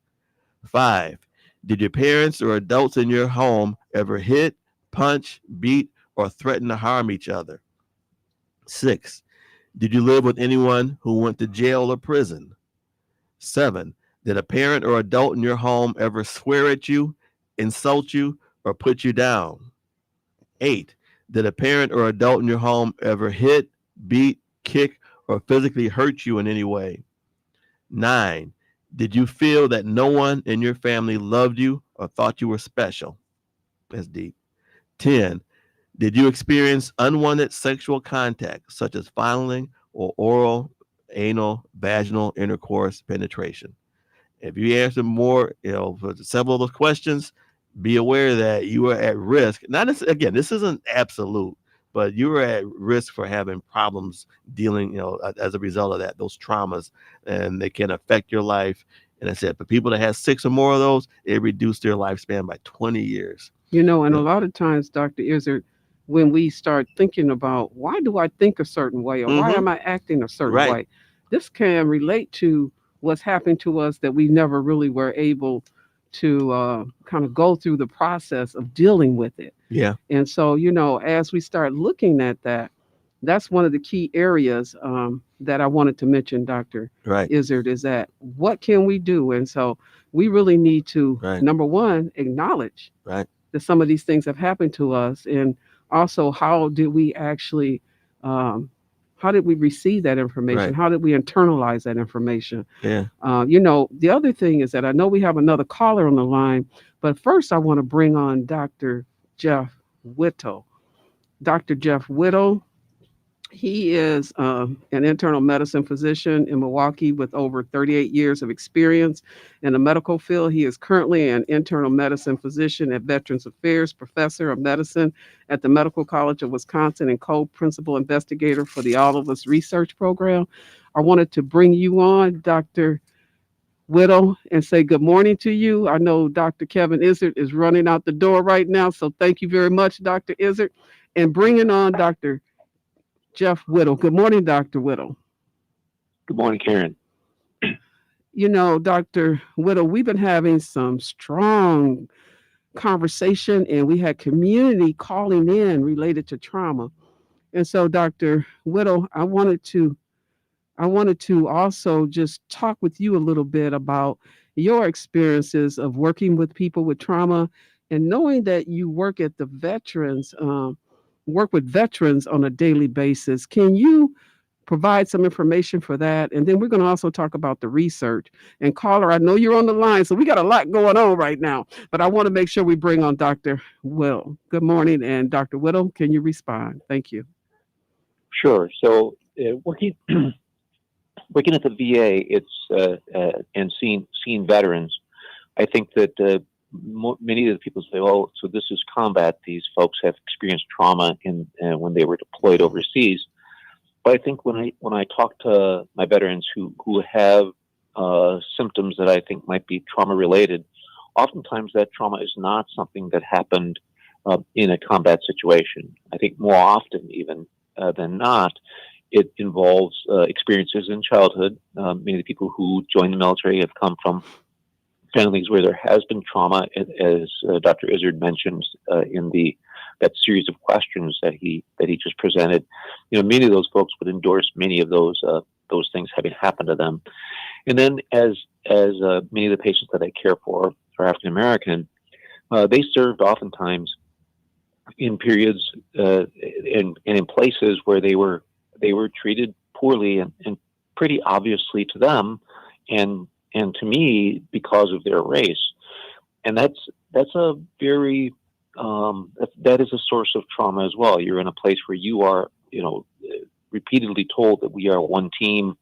5, did your parents or adults in your home ever hit, punch, beat, or threaten to harm each other? 6, did you live with anyone who went to jail or prison? 7, did a parent or adult in your home ever swear at you, insult you, or put you down? 8, did a parent or adult in your home ever hit, beat, kick, or physically hurt you in any way? 9, did you feel that no one in your family loved you or thought you were special? That's deep. 10, did you experience unwanted sexual contact, such as fondling or oral, anal, vaginal intercourse penetration? If you answer more, for several of those questions, be aware that you are at risk. Again, this isn't absolute, but you are at risk for having problems dealing, as a result of those traumas, and they can affect your life. And I said, for people that have 6 or more of those, it reduced their lifespan by 20 years. And a lot of times, Dr. Izzard, when we start thinking about why do I think a certain way or why am I acting a certain way, this can relate to what's happened to us that we never really were able to kind of go through the process of dealing with it. Yeah. And so, as we start looking at that, that's one of the key areas that I wanted to mention, Dr. Izzard, is that what can we do? And so we really need to, number one, acknowledge that some of these things have happened to us. And also, how did we actually, how did we receive that information? How did we internalize that information? Yeah. The other thing is that I know we have another caller on the line, but first I want to bring on Dr. Jeff Whittle. Dr. Jeff Whittle, he is an internal medicine physician in Milwaukee with over 38 years of experience in the medical field. He is currently an internal medicine physician at Veterans Affairs, professor of medicine at the Medical College of Wisconsin, and co-principal investigator for the All of Us research program. I wanted to bring you on, Dr. Whittle, and say good morning to you. I know Dr. Kevin Izzard is running out the door right now, so thank you very much, Dr. Izzard, and bringing on Dr. Jeff Whittle. Good morning, Dr. Whittle. Good morning, Karen. Dr. Whittle, we've been having some strong conversation, and we had community calling in related to trauma. And so, Dr. Whittle, I wanted to also just talk with you a little bit about your experiences of working with people with trauma, and knowing that you work at the work with veterans on a daily basis. Can you provide some information for that? And then we're going to also talk about the research. And caller, I know you're on the line, so we got a lot going on right now, but I want to make sure we bring on Dr. Whittle. Good morning. And Dr. Whittle, can you respond? Thank you. Sure. So working at the VA, and seeing veterans, I think that many of the people say, "Oh, so this is combat. These folks have experienced trauma when they were deployed overseas." But I think when I talk to my veterans who have symptoms that I think might be trauma related, oftentimes that trauma is not something that happened in a combat situation. I think more often even than not, it involves experiences in childhood. Many of the people who join the military have come from families where there has been trauma, as Dr. Izzard mentioned in that series of questions that he just presented. Many of those folks would endorse many of those things having happened to them. And then, as many of the patients that I care for are African American, they served oftentimes in periods and in places where they were treated poorly and pretty obviously to them and to me because of their race. And that's a very that is a source of trauma as well. You're in a place where you are, repeatedly told that we are one team,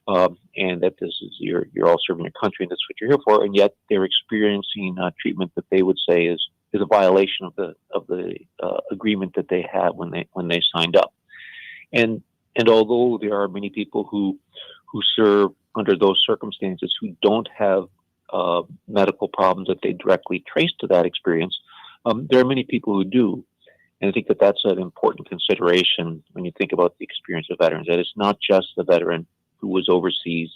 and that this is you're all serving your country and that's what you're here for, and yet they're experiencing treatment that they would say is a violation of the agreement that they had when they signed up. And although there are many people who serve under those circumstances who don't have medical problems that they directly trace to that experience, there are many people who do. And I think that that's an important consideration when you think about the experience of veterans, that it's not just the veteran who was overseas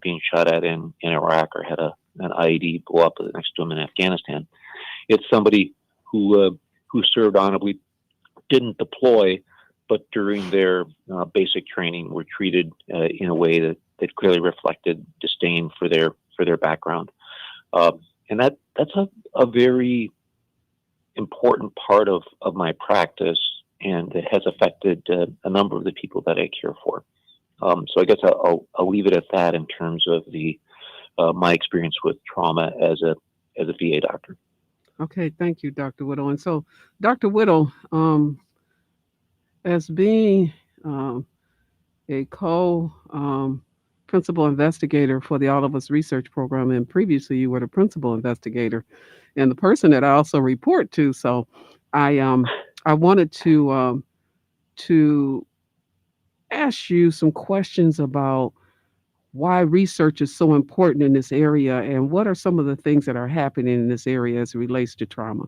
being shot at in Iraq or had an IED blow up next to him in Afghanistan. It's somebody who served honorably, didn't deploy, but during their basic training were treated in a way that clearly reflected disdain for their background. And that's a very important part of my practice, and it has affected a number of the people that I care for. So I guess I'll leave it at that in terms of my experience with trauma as a VA doctor. Okay, thank you, Dr. Whittle. And so, Dr. Whittle, as being a principal investigator for the All of Us research program, and previously you were the principal investigator and the person that I also report to. So, I wanted to ask you some questions about why research is so important in this area, and what are some of the things that are happening in this area as it relates to trauma.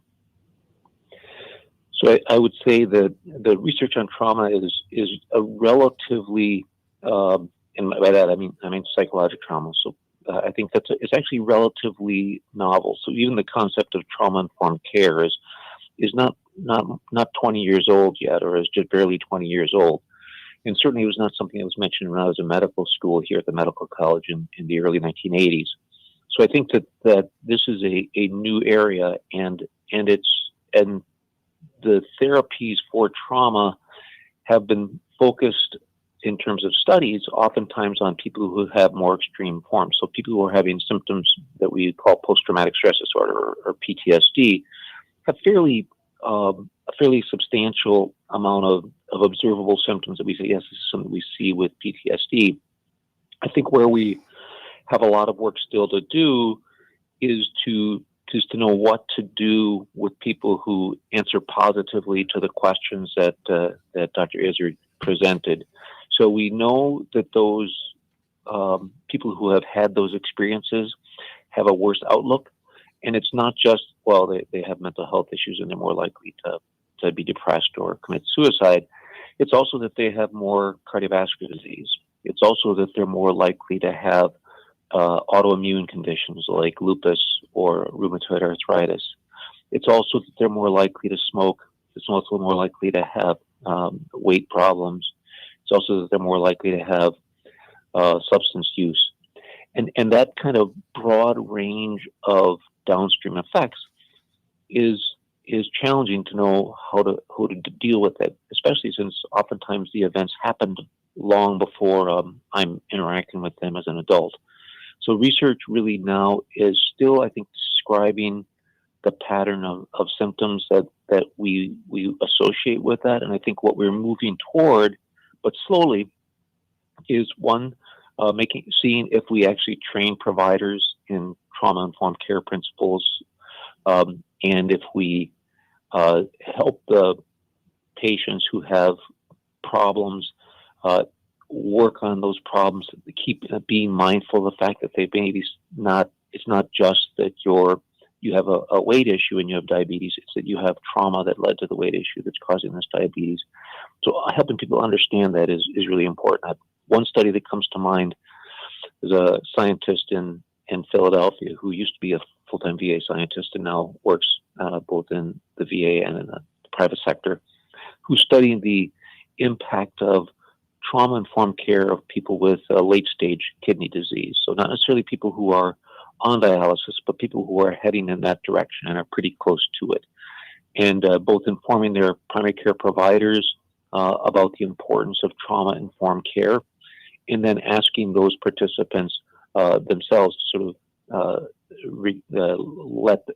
So I would say that the research on trauma is a relatively, and by that I mean psychological trauma. So I think it's actually relatively novel. So even the concept of trauma-informed care is not 20 years old yet, or is just barely 20 years old. And certainly it was not something that was mentioned when I was in medical school here at the medical college in the early 1980s. So I think that this is a new area, and the therapies for trauma have been focused in terms of studies oftentimes on people who have more extreme forms. So people who are having symptoms that we call post-traumatic stress disorder or PTSD have a fairly substantial amount of observable symptoms that we say, yes, this is something we see with PTSD. I think where we have a lot of work still to do is to know what to do with people who answer positively to the questions that Dr. Izzard presented. So we know that those people who have had those experiences have a worse outlook. And it's not just, well, they have mental health issues and they're more likely to be depressed or commit suicide. It's also that they have more cardiovascular disease. It's also that they're more likely to have autoimmune conditions like lupus or rheumatoid arthritis. It's also that they're more likely to smoke. It's also more likely to have weight problems. It's also that they're more likely to have substance use. And that kind of broad range of downstream effects is challenging to know how to deal with it, especially since oftentimes the events happened long before I'm interacting with them as an adult. So research really now is still, I think, describing the pattern of symptoms that we associate with that. And I think what we're moving toward, but slowly, is one, seeing if we actually train providers in trauma-informed care principles, and if we help the patients who have problems work on those problems, keep being mindful of the fact that they maybe it's not just that you have a weight issue and you have diabetes, it's that you have trauma that led to the weight issue that's causing this diabetes. So helping people understand that is really important. One study that comes to mind is a scientist in Philadelphia who used to be a full-time VA scientist and now works both in the VA and in the private sector, who's studying the impact of trauma-informed care of people with late-stage kidney disease. So not necessarily people who are on dialysis, but people who are heading in that direction and are pretty close to it. And both informing their primary care providers about the importance of trauma-informed care, and then asking those participants themselves to sort of let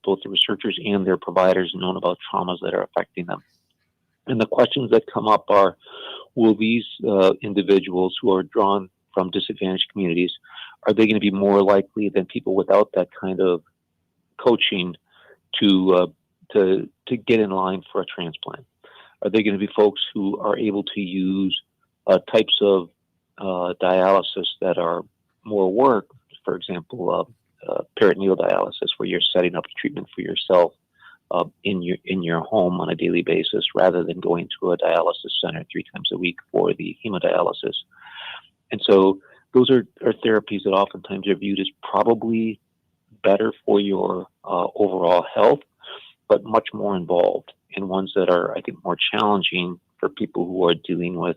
both the researchers and their providers know about traumas that are affecting them. And the questions that come up are, will these individuals who are drawn from disadvantaged communities, are they going to be more likely than people without that kind of coaching to get in line for a transplant? Are they going to be folks who are able to use types of dialysis that are more work, for example, peritoneal dialysis, where you're setting up treatment for yourself in your home on a daily basis, rather than going to a dialysis center 3 times a week for the hemodialysis? And so those are therapies that oftentimes are viewed as probably better for your overall health, but much more involved, and ones that are, I think, more challenging for people who are dealing with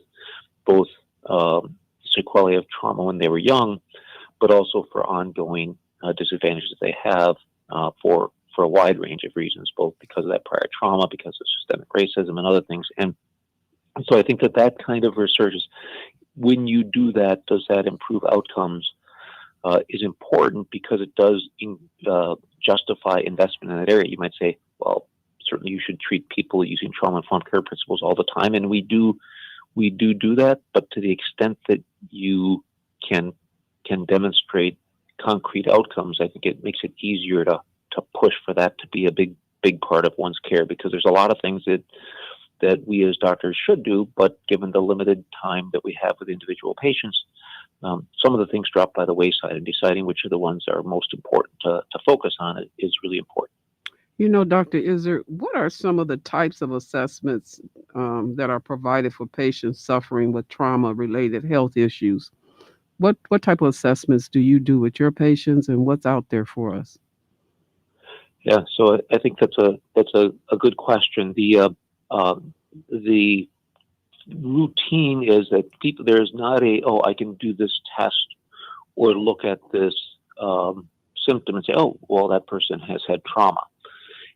both sequelae of trauma when they were young, but also for ongoing disadvantages they have for a wide range of reasons, both because of that prior trauma, because of systemic racism and other things. And so I think that kind of research is, when you do that, does that improve outcomes, is important, because it does justify investment in that area. You might say, well, certainly you should treat people using trauma-informed care principles all the time, and we do that, but to the extent that you can demonstrate concrete outcomes, I think it makes it easier to push for that to be a big part of one's care, because there's a lot of things that we as doctors should do, but given the limited time that we have with individual patients, some of the things drop by the wayside, and deciding which are the ones that are most important to focus on is really important. You know, Dr. Izzard, what are some of the types of assessments that are provided for patients suffering with trauma-related health issues? What type of assessments do you do with your patients, and what's out there for us? Yeah, so I think that's a good question. The routine is that there's not I can do this test or look at this symptom and say, oh, well, that person has had trauma.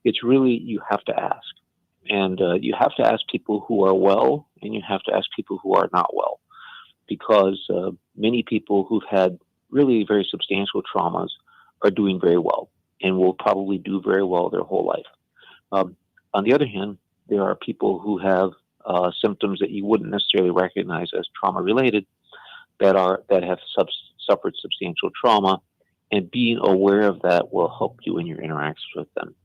It's really, you have to ask. And you have to ask people who are well, and you have to ask people who are not well, because many people who've had really very substantial traumas are doing very well and will probably do very well their whole life. On the other hand, there are people who have symptoms that you wouldn't necessarily recognize as trauma-related that have suffered substantial trauma, and being aware of that will help you in your interactions with them.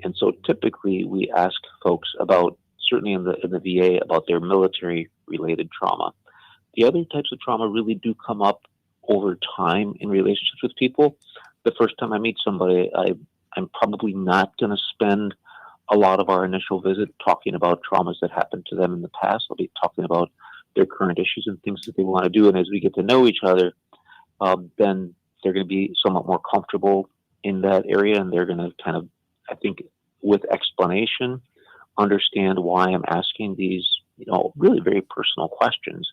And so typically we ask folks about, certainly in the VA, about their military-related trauma. The other types of trauma really do come up over time in relationships with people. The first time I meet somebody, I'm probably not going to spend a lot of our initial visit talking about traumas that happened to them in the past. I'll be talking about their current issues and things that they want to do. And as we get to know each other, then they're going to be somewhat more comfortable in that area, and they're going to kind of, I think, with explanation, understand why I'm asking these, really very personal questions,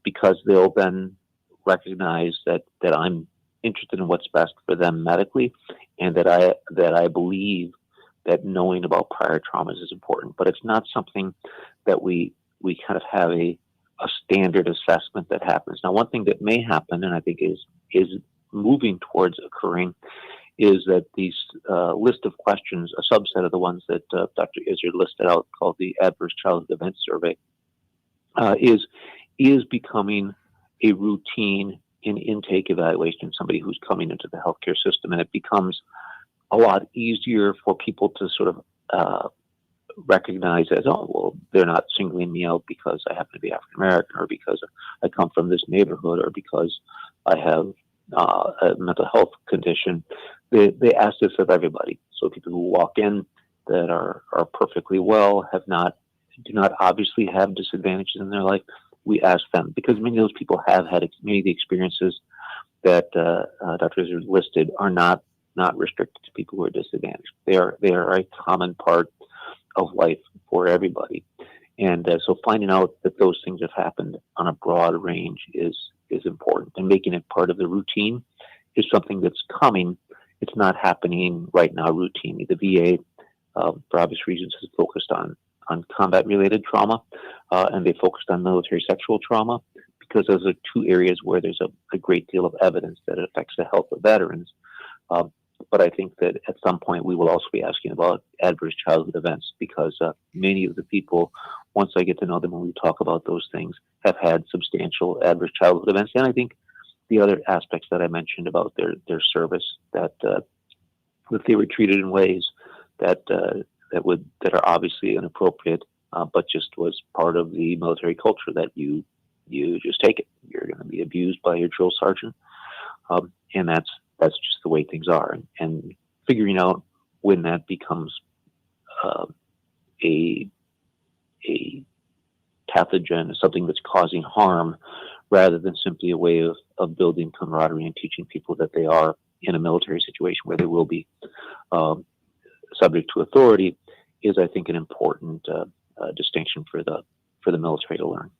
because they'll then recognize that I'm interested in what's best for them medically, and that I believe that knowing about prior traumas is important. But it's not something that we kind of have a standard assessment that happens. Now, one thing that may happen, and I think is moving towards occurring, is that these list of questions, a subset of the ones that Dr. Izzard listed out, called the Adverse Childhood Event Survey, is becoming a routine in intake evaluation, somebody who's coming into the healthcare system, and it becomes a lot easier for people to sort of recognize as, oh, well, they're not singling me out because I happen to be African American, or because I come from this neighborhood, or because I have a mental health condition. They ask this of everybody. So people who walk in that are perfectly well, do not obviously have disadvantages in their life, we ask them, because many of those people have had many of the experiences that Dr. Izzard listed are not restricted to people who are disadvantaged. They are a common part of life for everybody. And so finding out that those things have happened on a broad range is important, and making it part of the routine is something that's coming. It's not happening right now routinely. The VA, for obvious reasons, has focused on combat-related trauma, and they focused on military sexual trauma because those are two areas where there's a great deal of evidence that it affects the health of veterans. But I think that at some point we will also be asking about adverse childhood events because many of the people, once I get to know them when we talk about those things, have had substantial adverse childhood events. And I think the other aspects that I mentioned about their service, that they were treated in ways that are obviously inappropriate, but just was part of the military culture that you just take it. You're going to be abused by your drill sergeant, and that's just the way things are. And figuring out when that becomes a pathogen, something that's causing harm, rather than simply a way of building camaraderie and teaching people that they are in a military situation where they will be subject to authority, is, I think, an important distinction for the military to learn.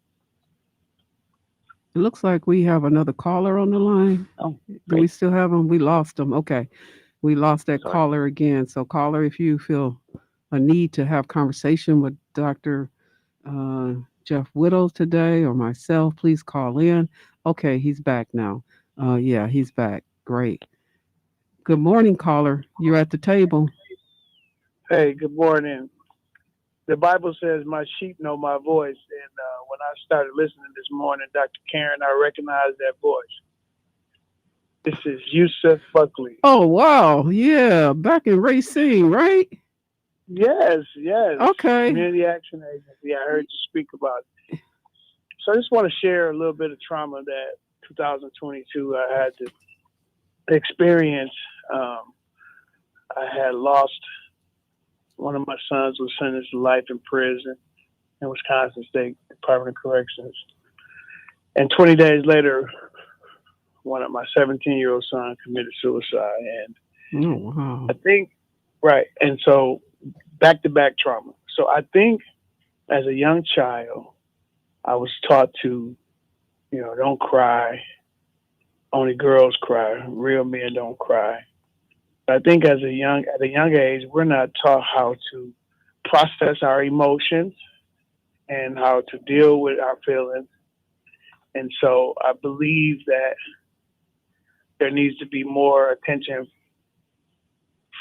It looks like we have another caller on the line. Oh, Do great. we still have him? We lost him. Okay. We lost that Sorry. caller again. So, caller, if you feel a need to have conversation with Dr. Jeff Whittle today or myself, please call in. Okay, he's back now. Yeah, he's back. Great. Good morning, caller. You're at the table. Hey, good morning. The Bible says, "My sheep know my voice," and when I started listening this morning, Dr. Karen, I recognized that voice. This is Yusuf Buckley. Oh, wow. Yeah, back in Racine, right? Yes. Okay. Community Action Agency. I heard you speak about it. So I just want to share a little bit of trauma that 2022 I had to experience. I had lost one of my sons, was sentenced to life in prison in Wisconsin State Department of Corrections. And 20 days later, one of my 17-year-old son committed suicide. And Oh, wow. I think, right. And so back-to-back trauma. So I think as a young child, I was taught to, don't cry. Only girls cry. Real men don't cry. I think at a young age, we're not taught how to process our emotions and how to deal with our feelings. And so I believe that there needs to be more attention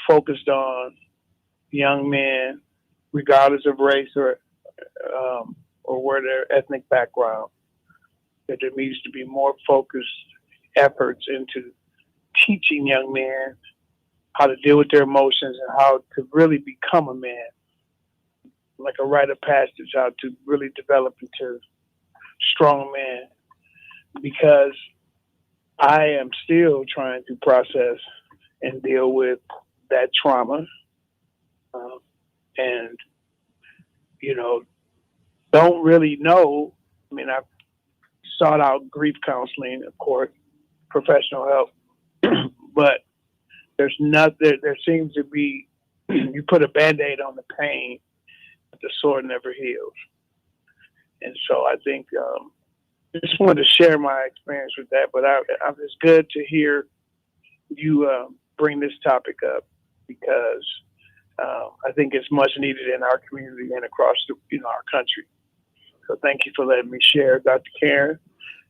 focused on young men, regardless of race or where their ethnic background. That there needs to be more focused efforts into teaching young men how to deal with their emotions and how to really become a man, like a rite of passage, how to really develop into strong man. Because I am still trying to process and deal with that trauma, and don't really know. I mean, I've sought out grief counseling, of course, professional help, but there seems to be, you put a Band-Aid on the pain, but the sore never heals. And so I think, I just wanted to share my experience with that, but it's good to hear you bring this topic up because I think it's much needed in our community and across our country. So thank you for letting me share, Dr. Karen.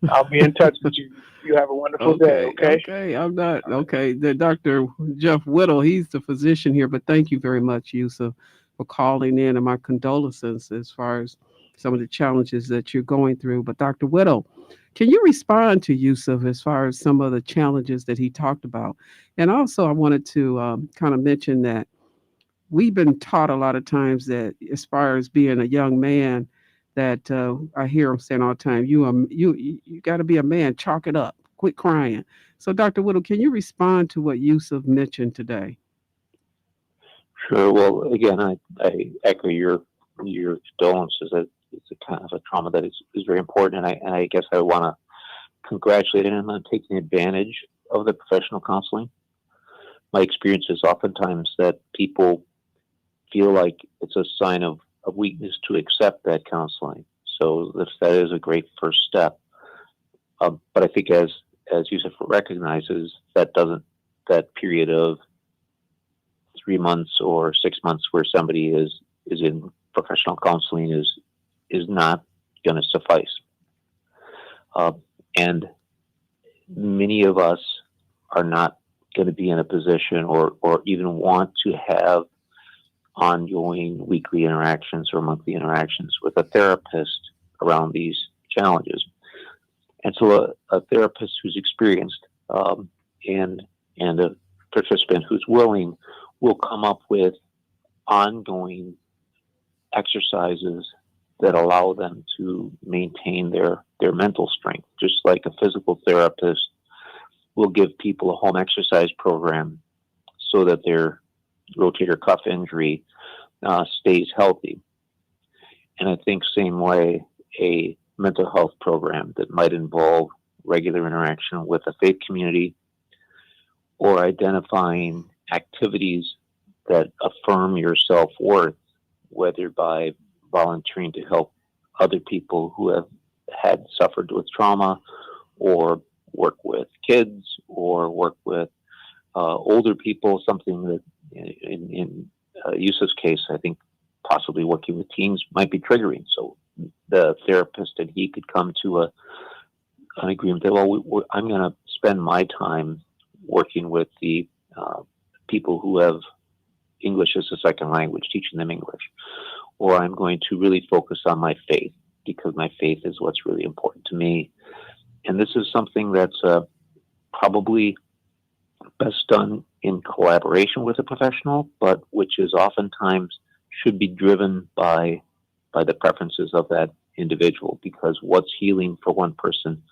I'll be in touch with you. You have a wonderful day, okay? Okay, I'm not. Okay, the Dr. Jeff Whittle, he's the physician here, but thank you very much, Yusuf, for calling in, and my condolences as far as some of the challenges that you're going through. But Dr. Whittle, can you respond to Yusuf as far as some of the challenges that he talked about? And also, I wanted to kind of mention that we've been taught a lot of times that as far as being a young man, that I hear him saying all the time, you got to be a man, chalk it up, quit crying. So, Dr. Whittle, can you respond to what Yusuf mentioned today? Sure. Well, again, I echo your condolences. That it's a kind of a trauma that is very important, and I guess I want to congratulate him on taking advantage of the professional counseling. My experience is oftentimes that people feel like it's a sign of weakness to accept that counseling. So that is a great first step. But I think as as Yusuf recognizes, that period of 3 months or 6 months where somebody is in professional counseling is not going to suffice. And many of us are not going to be in a position or even want to have ongoing weekly interactions or monthly interactions with a therapist around these challenges. And so a therapist who's experienced and a participant who's willing will come up with ongoing exercises that allow them to maintain their mental strength, just like a physical therapist will give people a home exercise program so that their rotator cuff injury stays healthy. And I think same way, a mental health program that might involve regular interaction with a faith community or identifying activities that affirm your self-worth, whether by volunteering to help other people who have had suffered with trauma, or work with kids, or work with older people, something that in Yusuf's case, I think possibly working with teens might be triggering. So the therapist and he could come to an agreement that, well, I'm going to spend my time working with the people who have English as a second language, teaching them English, or I'm going to really focus on my faith because my faith is what's really important to me. And this is something that's probably best done in collaboration with a professional, but which is oftentimes should be driven by the preferences of that individual, because what's healing for one person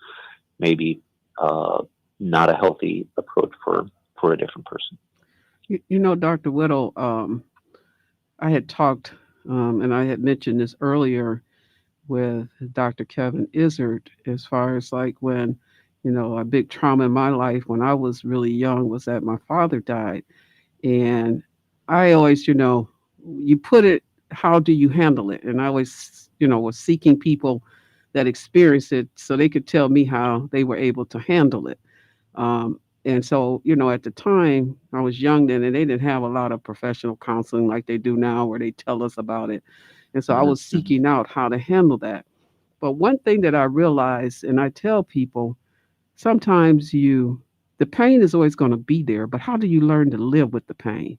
may be not a healthy approach for a different person. You know, Dr. Whittle, I had talked, and I had mentioned this earlier with Dr. Kevin Izzard, as far as like when, a big trauma in my life when I was really young was that my father died. And I always, you put it, how do you handle it? And I always, was seeking people that experienced it so they could tell me how they were able to handle it. And so, at the time I was young then, and they didn't have a lot of professional counseling like they do now, where they tell us about it. And so I was seeking out how to handle that. But one thing that I realized, and I tell people, sometimes the pain is always going to be there, but how do you learn to live with the pain?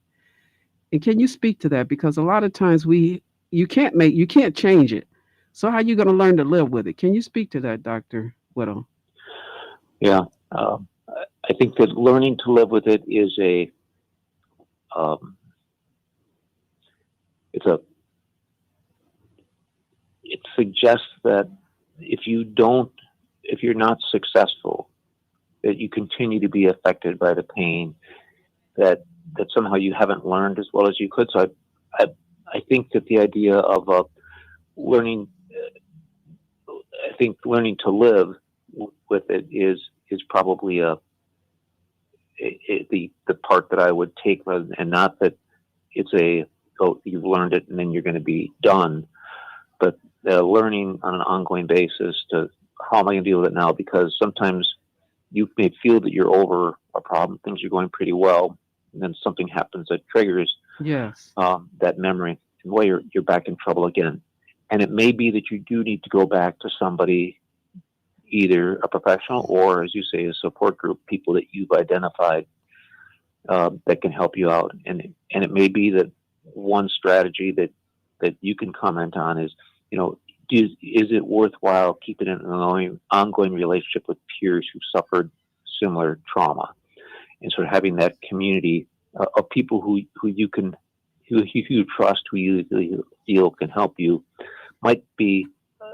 And can you speak to that? Because a lot of times you can't change it. So how are you going to learn to live with it? Can you speak to that, Dr. Whittle? Yeah. I think that learning to live with it is it suggests that if you're not successful, that you continue to be affected by the pain, that somehow you haven't learned as well as you could. So I think that the idea of learning, learning to live with it is probably the part that I would take, and not that it's you've learned it and then you're going to be done, but learning on an ongoing basis to how am I going to deal with it now? Because sometimes you may feel that you're over a problem, things are going pretty well, and then something happens that triggers that memory, and well, you're back in trouble again. And it may be that you do need to go back to somebody, either a professional or, as you say, a support group, people that you've identified that can help you out. And it may be that one strategy that you can comment on is, is it worthwhile keeping an ongoing relationship with peers who suffered similar trauma, and sort of having that community of people who you trust, who you feel can help you, might be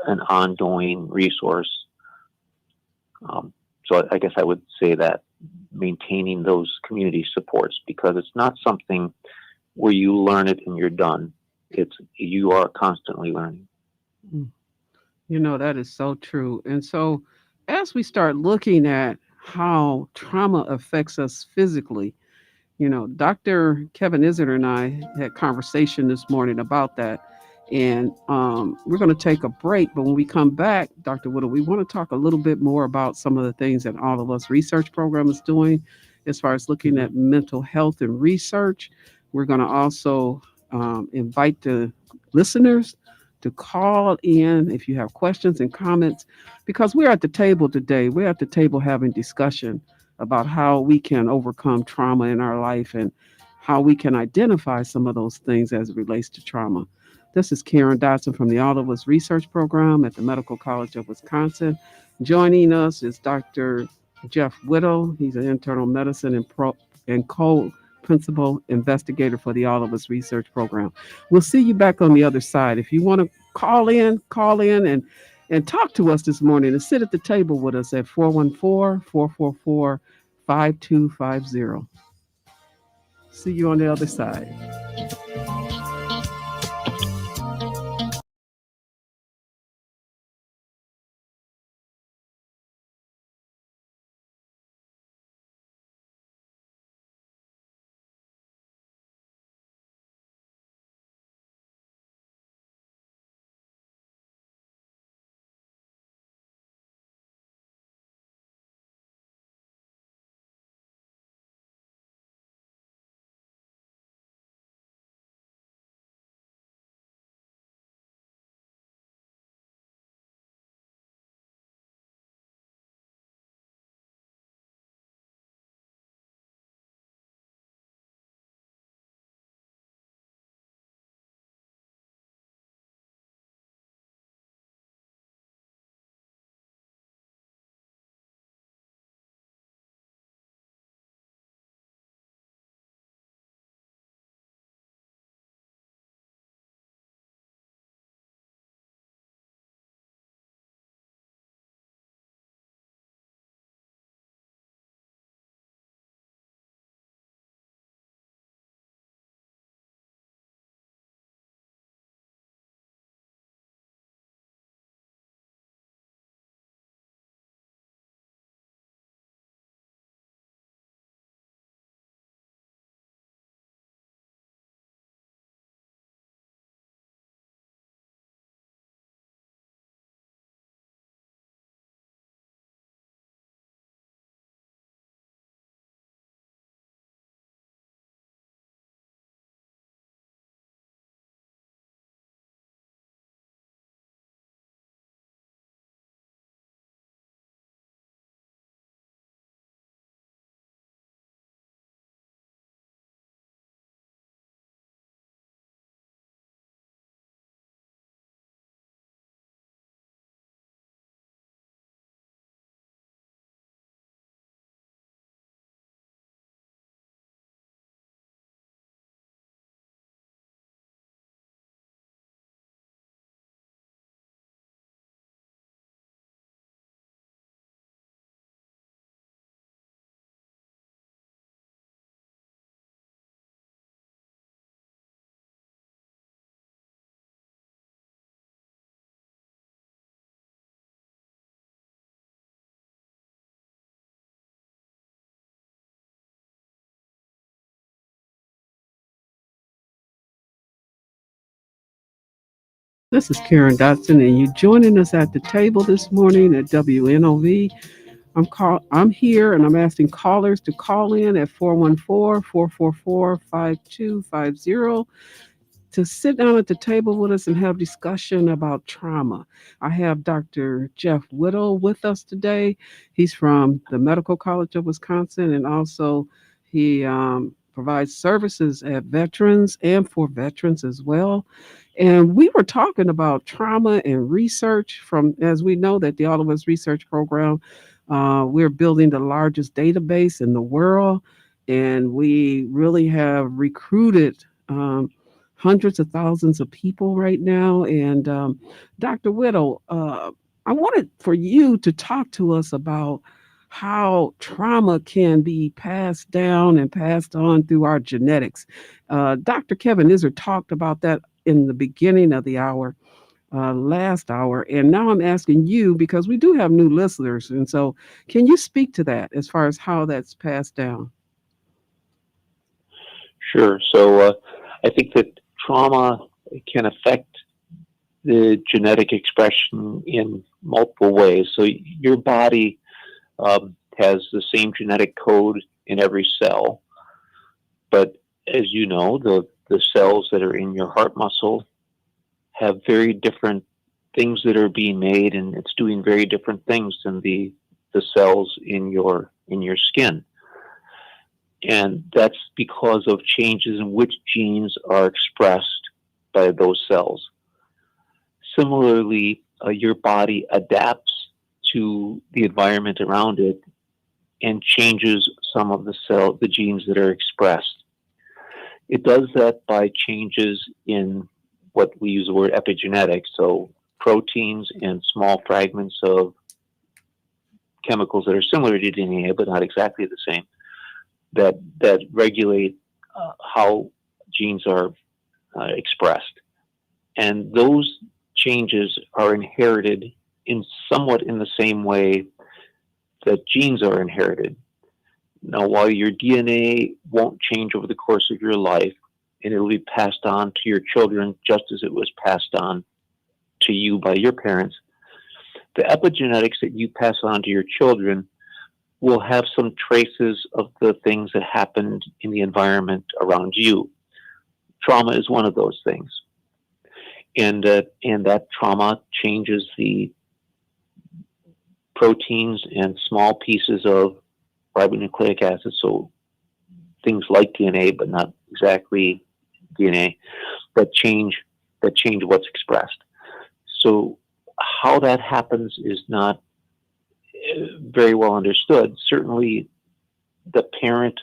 an ongoing resource. So I guess I would say that maintaining those community supports, because it's not something where you learn it and you're done. You are constantly learning. That is so true. And so as we start looking at how trauma affects us physically, Dr. Kevin Izzard and I had conversation this morning about that. And we're going to take a break. But when we come back, Dr. Whittle, we want to talk a little bit more about some of the things that All of Us Research Program is doing as far as looking at mental health and research. We're going to also invite the listeners to call in if you have questions and comments, because we're at the table today. We're at the table having discussion about how we can overcome trauma in our life and how we can identify some of those things as it relates to trauma. This is Karen Dotson from the All of Us Research Program at the Medical College of Wisconsin. Joining us is Dr. Jeff Whittle. He's an internal medicine and co-principal investigator for the All of Us Research Program. We'll see you back on the other side. If you want to call in and talk to us this morning and sit at the table with us at 414-444-5250. See you on the other side. This is Karen Dotson, and you're joining us at the table this morning at WNOV. I'm here, and I'm asking callers to call in at 414-444-5250 to sit down at the table with us and have discussion about trauma. I have Dr. Jeff Whittle with us today. He's from the Medical College of Wisconsin, and also he provides services at veterans and for veterans as well. And we were talking about trauma and research from, as we know that the All of Us Research Program, we're building the largest database in the world, and we really have recruited hundreds of thousands of people right now. And Dr. Whittle, I wanted for you to talk to us about how trauma can be passed down and passed on through our genetics. Dr. Kevin Izzard talked about that in the beginning of the hour, last hour. And now I'm asking you because we do have new listeners. And so, can you speak to that as far as how that's passed down? Sure. So I think that trauma can affect the genetic expression in multiple ways. So your body has the same genetic code in every cell, but as you know, the cells that are in your heart muscle have very different things that are being made, and it's doing very different things than the cells in your skin. And that's because of changes in which genes are expressed by those cells. Similarly, your body adapts to the environment around it and changes some of the genes that are expressed. It does that by changes in what we use the word epigenetics, so proteins and small fragments of chemicals that are similar to DNA but not exactly the same, that regulate how genes are expressed. And those changes are inherited in somewhat in the same way that genes are inherited. Now, while your DNA won't change over the course of your life, and it'll be passed on to your children just as it was passed on to you by your parents, the epigenetics that you pass on to your children will have some traces of the things that happened in the environment around you. Trauma is one of those things. And that trauma changes the proteins and small pieces of ribonucleic acid, so things like DNA, but not exactly DNA, that change what's expressed. So how that happens is not very well understood. Certainly, the parent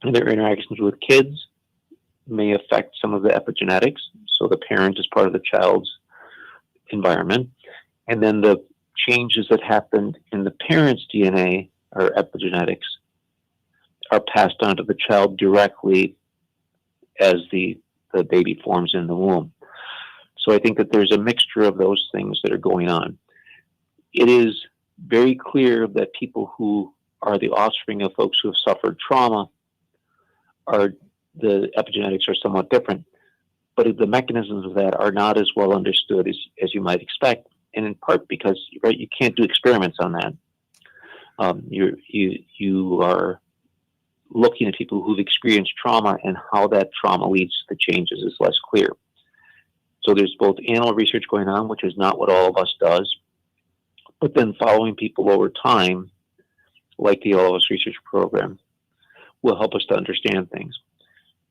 and their interactions with kids may affect some of the epigenetics. So the parent is part of the child's environment. And then the changes that happened in the parent's DNA or epigenetics are passed on to the child directly as the baby forms in the womb. So I think that there's a mixture of those things that are going on. It is very clear that people who are the offspring of folks who have suffered trauma the epigenetics are somewhat different, but the mechanisms of that are not as well understood as you might expect, and in part because you can't do experiments on that. You are looking at people who've experienced trauma, and how that trauma leads to the changes is less clear. So there's both animal research going on, which is not what All of Us does, but then following people over time, like the All of Us research program, will help us to understand things.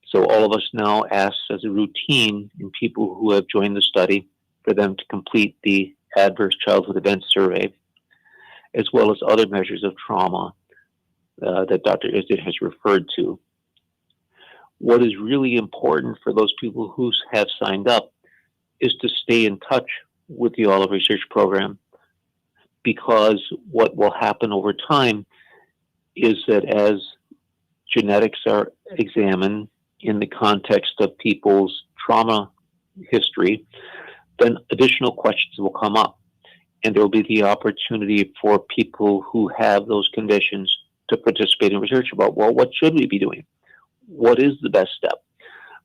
So All of Us now asks as a routine in people who have joined the study for them to complete the Adverse Childhood Event Survey, as well as other measures of trauma that Dr. Izdit has referred to. What is really important for those people who have signed up is to stay in touch with the All of Research program, because what will happen over time is that as genetics are examined in the context of people's trauma history, then additional questions will come up. And there will be the opportunity for people who have those conditions to participate in research about, well, what should we be doing? What is the best step?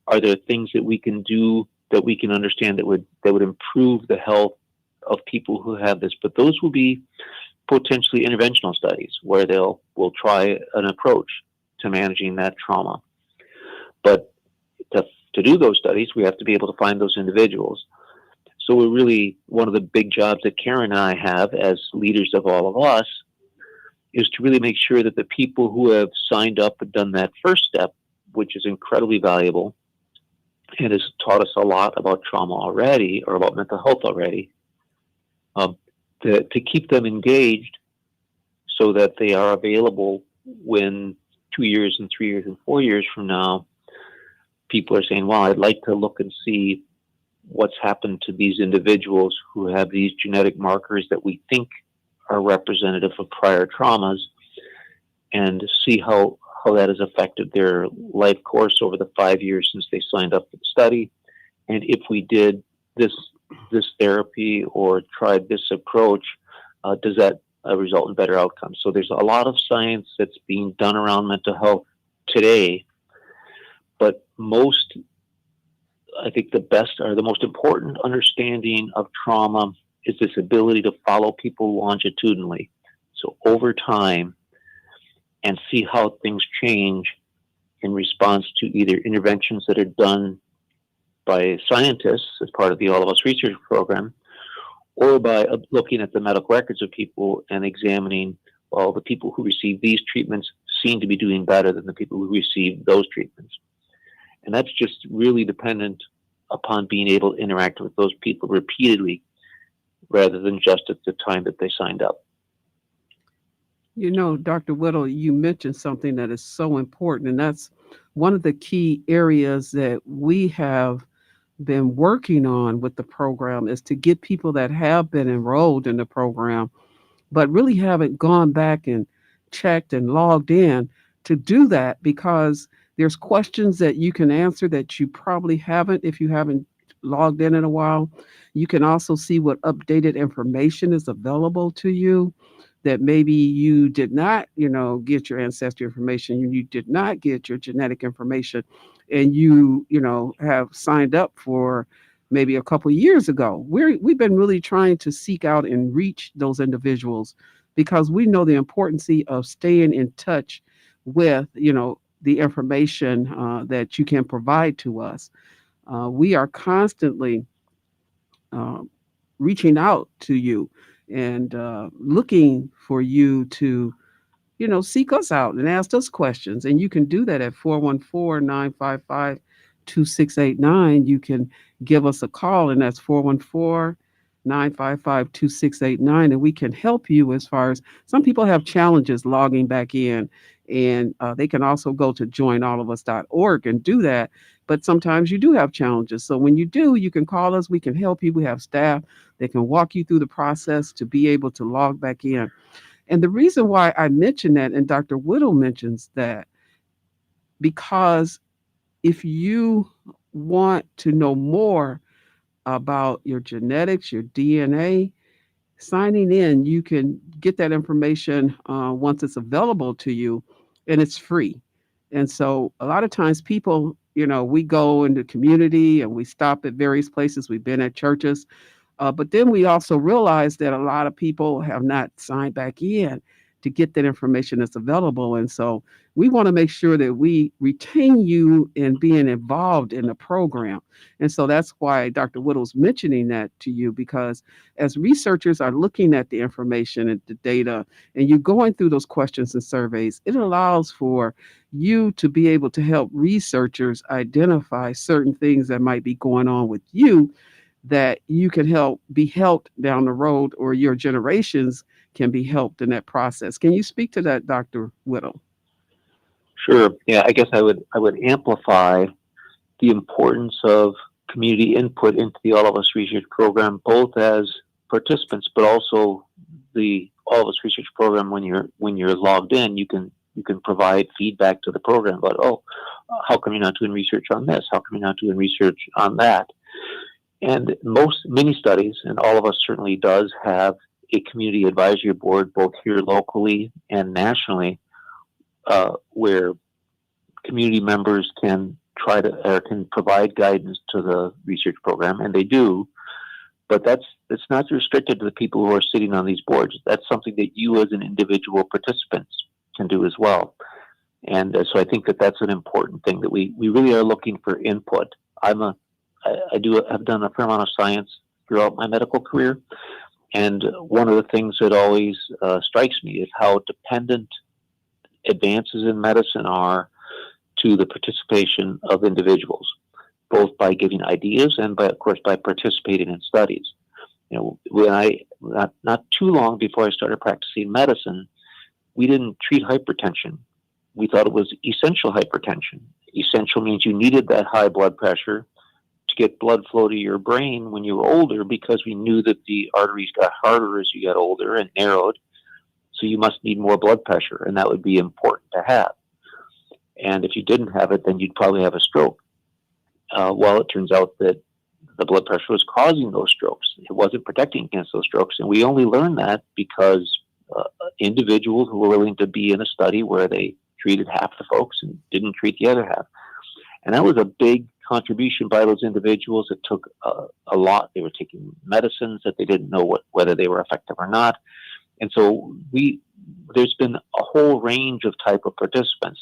Are there things that we can do that we can understand that would improve the health of people who have this? But those will be potentially interventional studies where we'll try an approach to managing that trauma. But to do those studies, we have to be able to find those individuals. So we're really, one of the big jobs that Karen and I have as leaders of All of Us is to really make sure that the people who have signed up and done that first step, which is incredibly valuable and has taught us a lot about trauma already, or about mental health already, to keep them engaged so that they are available when 2 years and 3 years and 4 years from now, people are saying, well, I'd like to look and see what's happened to these individuals who have these genetic markers that we think are representative of prior traumas, and see how that has affected their life course over the 5 years since they signed up for the study. And if we did this therapy or tried this approach, does that result in better outcomes? So there's a lot of science that's being done around mental health today, but most I think the best or the most important understanding of trauma is this ability to follow people longitudinally. So over time, and see how things change in response to either interventions that are done by scientists as part of the All of Us research program, or by looking at the medical records of people and examining, well, the people who receive these treatments seem to be doing better than the people who receive those treatments. And that's just really dependent upon being able to interact with those people repeatedly rather than just at the time that they signed up. You know, Dr. Whittle, you mentioned something that is so important, and that's one of the key areas that we have been working on with the program is to get people that have been enrolled in the program, but really haven't gone back and checked and logged in to do that because there's questions that you can answer that you probably haven't if you haven't logged in a while. You can also see what updated information is available to you that maybe you did not, get your ancestry information, you did not get your genetic information, and you have signed up for maybe a couple years ago. We've been really trying to seek out and reach those individuals because we know the importance of staying in touch with, the information that you can provide to us. We are constantly uh, reaching out to you and looking for you to, seek us out and ask us questions. And you can do that at 414-955-2689. You can give us a call, and that's 414-955-2689. And we can help you as far as some people have challenges logging back in. And they can also go to joinallofus.org and do that. But sometimes you do have challenges. So when you do, you can call us. We can help you. We have staff that can walk you through the process to be able to log back in. And the reason why I mention that, and Dr. Whittle mentions that, because if you want to know more about your genetics, your DNA, signing in, you can get that information once it's available to you, and it's free. And so a lot of times people, we go into community and we stop at various places. We've been at churches. But then we also realize that a lot of people have not signed back in to get that information that's available. And so we want to make sure that we retain you in being involved in the program. And so that's why Dr. Whittle's mentioning that to you, because as researchers are looking at the information and the data, and you're going through those questions and surveys, it allows for you to be able to help researchers identify certain things that might be going on with you that you can be helped down the road, or your generations can be helped in that process. Can you speak to that, Dr. Whittle? Sure. Yeah, I guess I would amplify the importance of community input into the All of Us research program, both as participants, but also the All of Us research program. When you're logged in, you can provide feedback to the program about, how come you're not doing research on this? How come you're not doing research on that? And many studies, and All of Us certainly does, have a community advisory board, both here locally and nationally, where community members can can provide guidance to the research program, and they do. But it's not restricted to the people who are sitting on these boards. That's something that you, as an individual participant, can do as well. And so I think that that's an important thing, that we really are looking for input. I've done a fair amount of science throughout my medical career, and one of the things that always strikes me is how dependent advances in medicine are to the participation of individuals, both by giving ideas and by participating in studies. When not too long before I started practicing medicine, we didn't treat hypertension. We thought it was essential hypertension. Essential means you needed that high blood pressure to get blood flow to your brain when you were older, because we knew that the arteries got harder as you got older and narrowed. So you must need more blood pressure, and that would be important to have. And if you didn't have it, then you'd probably have a stroke. Well, it turns out that the blood pressure was causing those strokes. It wasn't protecting against those strokes. And we only learned that because individuals who were willing to be in a study where they treated half the folks and didn't treat the other half. And that was a big contribution by those individuals. It took a lot. They were taking medicines that they didn't know whether they were effective or not. And so there's been a whole range of type of participants.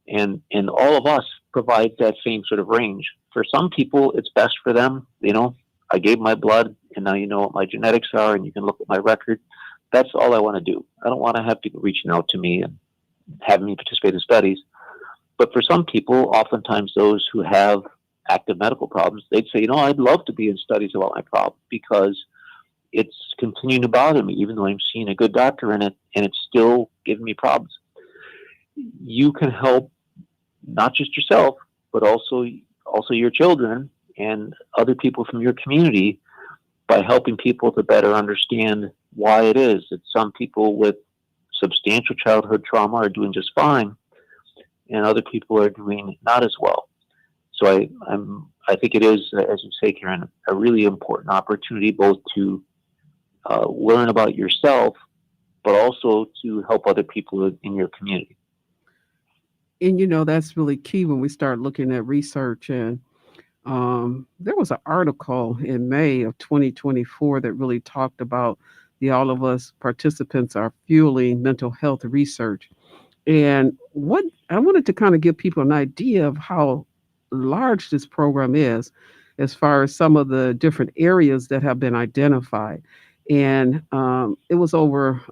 And all of us provide that same sort of range. For some people, it's best for them. I gave my blood, and now you know what my genetics are, and you can look at my record. That's all I want to do. I don't want to have people reaching out to me and having me participate in studies. But for some people, oftentimes those who have active medical problems, they'd say, I'd love to be in studies about my problem because it's continuing to bother me, even though I'm seeing a good doctor in it, and it's still giving me problems. You can help not just yourself, but also your children and other people from your community by helping people to better understand why it is that some people with substantial childhood trauma are doing just fine and other people are doing not as well. So I think it is, as you say, Karen, a really important opportunity both to learn about yourself, but also to help other people in your community. And that's really key when we start looking at research. And there was an article in May of 2024 that really talked about the All of Us participants are fueling mental health research. And what I wanted to kind of give people an idea of how large this program is as far as some of the different areas that have been identified. And it was over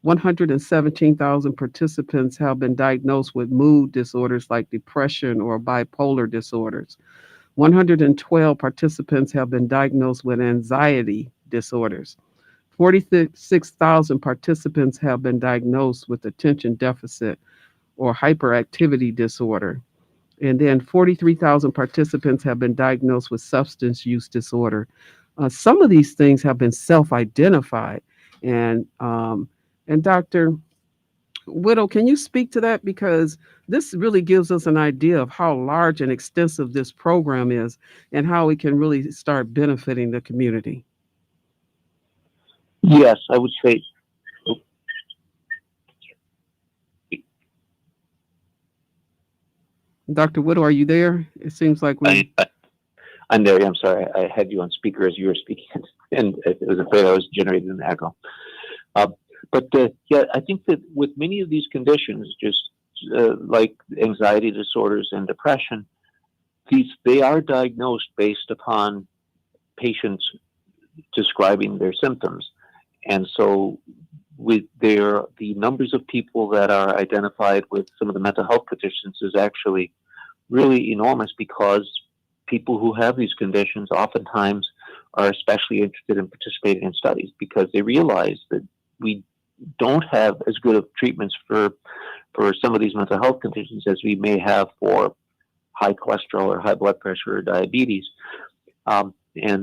117,000 participants have been diagnosed with mood disorders like depression or bipolar disorders. 112 participants have been diagnosed with anxiety disorders. 46,000 participants have been diagnosed with attention deficit or hyperactivity disorder. And then 43,000 participants have been diagnosed with substance use disorder. Some of these things have been self-identified. And Dr. Whittle, can you speak to that? Because this really gives us an idea of how large and extensive this program is and how it can really start benefiting the community. Yes, I would say. Dr. Whittle, are you there? It seems like I'm there. I'm sorry. I had you on speaker as you were speaking, and it was afraid I was generating an echo. But I think that with many of these conditions, just like anxiety disorders and depression, they are diagnosed based upon patients describing their symptoms. And so the numbers of people that are identified with some of the mental health conditions is actually really enormous because people who have these conditions oftentimes are especially interested in participating in studies because they realize that we don't have as good of treatments for some of these mental health conditions as we may have for high cholesterol or high blood pressure or diabetes. And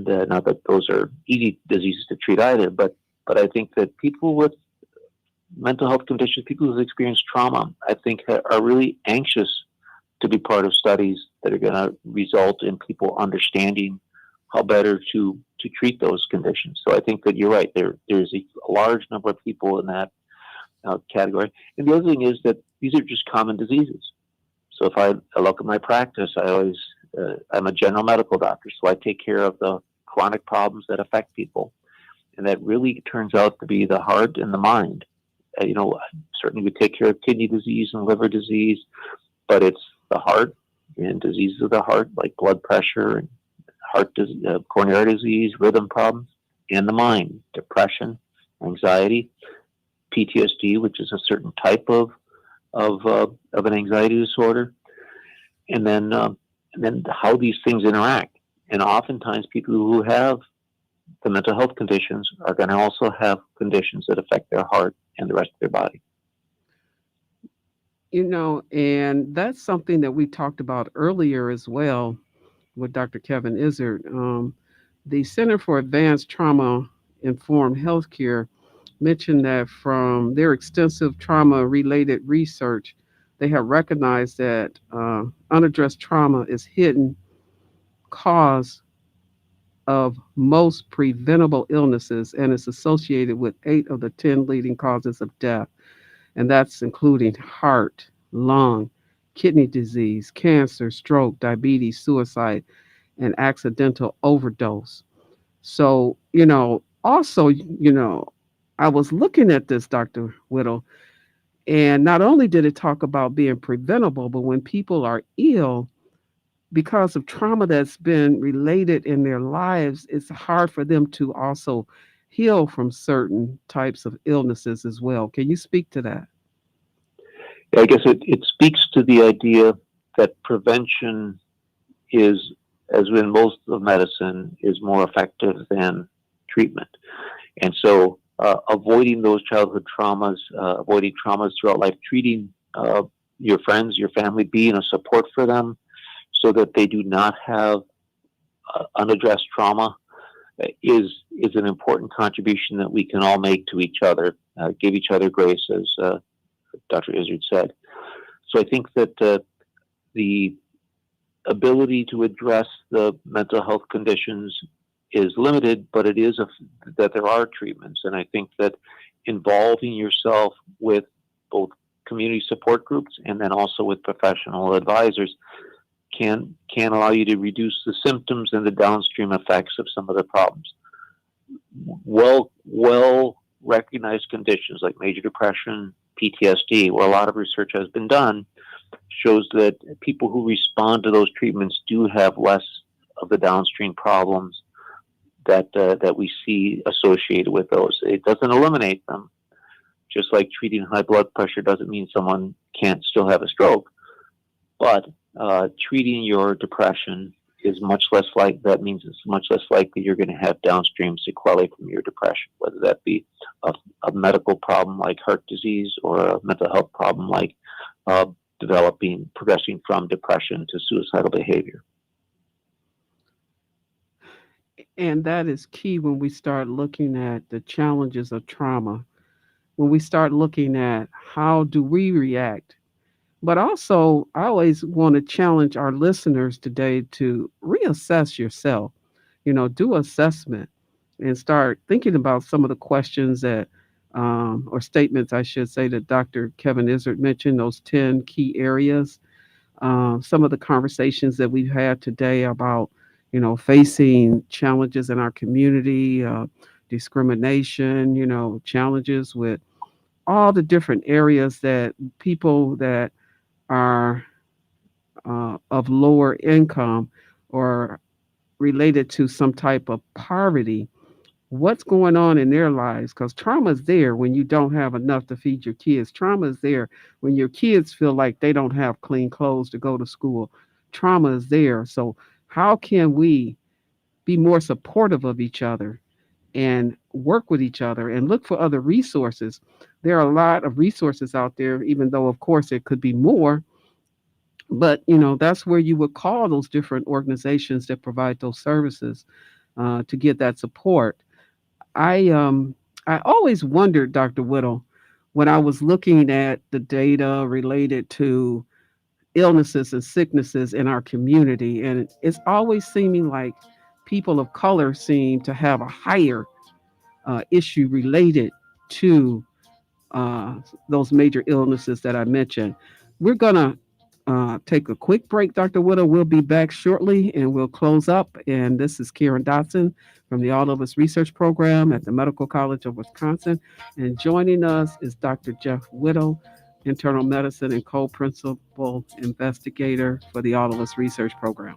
not that those are easy diseases to treat either, but I think that people with mental health conditions, people who've experienced trauma, I think are really anxious to be part of studies that are going to result in people understanding how better to treat those conditions. So I think that you're right. There's a large number of people in that category. And the other thing is that these are just common diseases. So if I look at my practice, I'm a general medical doctor, so I take care of the chronic problems that affect people. And that really turns out to be the heart and the mind. Certainly we take care of kidney disease and liver disease, but it's the heart and diseases of the heart like blood pressure and coronary disease, rhythm problems, and the mind, depression, anxiety, PTSD, which is a certain type of an anxiety disorder, and then how these things interact. And oftentimes people who have the mental health conditions are going to also have conditions that affect their heart and the rest of their body. And that's something that we talked about earlier as well with Dr. Kevin Izzard. The Center for Advanced Trauma Informed Healthcare mentioned that from their extensive trauma-related research, they have recognized that unaddressed trauma is hidden cause of most preventable illnesses and is associated with 8 of the 10 leading causes of death. And that's including heart, lung, kidney disease, cancer, stroke, diabetes, suicide, and accidental overdose. So, also, I was looking at this, Dr. Whittle, and not only did it talk about being preventable, but when people are ill because of trauma that's been related in their lives, it's hard for them to also heal from certain types of illnesses as well. Can you speak to that? I guess it speaks to the idea that prevention is, as in most of medicine, is more effective than treatment. And so avoiding those childhood traumas, avoiding traumas throughout life, treating your friends, your family, being a support for them so that they do not have unaddressed trauma is an important contribution that we can all make to each other, give each other grace, as Dr. Izzard said. So I think that the ability to address the mental health conditions is limited, but it is that there are treatments. And I think that involving yourself with both community support groups and then also with professional advisors can allow you to reduce the symptoms and the downstream effects of some of the problems. Well recognized conditions like major depression, PTSD, where a lot of research has been done, shows that people who respond to those treatments do have less of the downstream problems that we see associated with those. It doesn't eliminate them. Just like treating high blood pressure doesn't mean someone can't still have a stroke, but treating your depression is much less like that means it's much less likely you're going to have downstream sequelae from your depression, whether that be a medical problem like heart disease or a mental health problem like progressing from depression to suicidal behavior. And that is key when we start looking at the challenges of trauma, when we start looking at how do we react. But also, I always want to challenge our listeners today to reassess yourself, do assessment and start thinking about some of the questions that, or statements, I should say, that Dr. Kevin Izzard mentioned, those 10 key areas. Some of the conversations that we've had today about, facing challenges in our community, discrimination, challenges with all the different areas that people that are of lower income or related to some type of poverty, what's going on in their lives? Because trauma is there when you don't have enough to feed your kids. Trauma is there when your kids feel like they don't have clean clothes to go to school. Trauma is there. So how can we be more supportive of each other and work with each other and look for other resources? There are a lot of resources out there, even though, of course, it could be more. But, that's where you would call those different organizations that provide those services to get that support. I always wondered, Dr. Whittle, when I was looking at the data related to illnesses and sicknesses in our community, and it's always seeming like people of color seem to have a higher issue related to those major illnesses that I mentioned. We're going to take a quick break, Dr. Whittle. We'll be back shortly and we'll close up. And this is Karen Dotson from the All of Us Research Program at the Medical College of Wisconsin. And joining us is Dr. Jeff Whittle, internal medicine and co-principal investigator for the All of Us Research Program.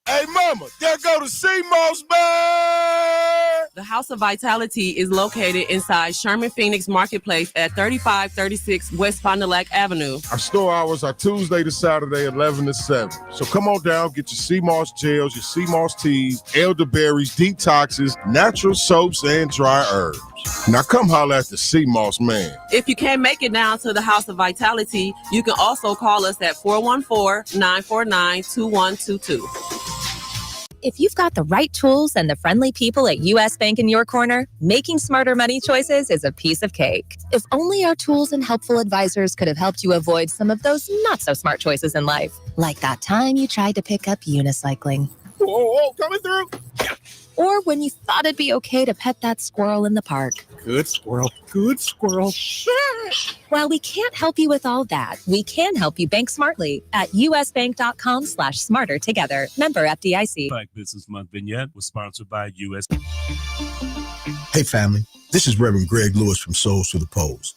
Hey, mama, there go the CMOS, man! The House of Vitality is located inside Sherman Phoenix Marketplace at 3536 West Fond du Lac Avenue. Our store hours are Tuesday to Saturday, 11 to 7. So come on down, get your CMOS gels, your CMOS teas, elderberries, detoxes, natural soaps, and dry herbs. Now come holler at the CMOS man. If you can't make it down to the House of Vitality, you can also call us at 414-949-2122. If you've got the right tools and the friendly people at U.S. Bank in your corner, making smarter money choices is a piece of cake. If only our tools and helpful advisors could have helped you avoid some of those not-so-smart choices in life. Like that time you tried to pick up unicycling. Whoa, coming through. or when you thought it'd be okay to pet that squirrel in the park. Good squirrel. Good squirrel. While we can't help you with all that, we can help you bank smartly at usbank.com/smarter together. Member FDIC. Black Business Month vignette was sponsored by US. Hey family, this is Reverend Greg Lewis from Souls to the Polls.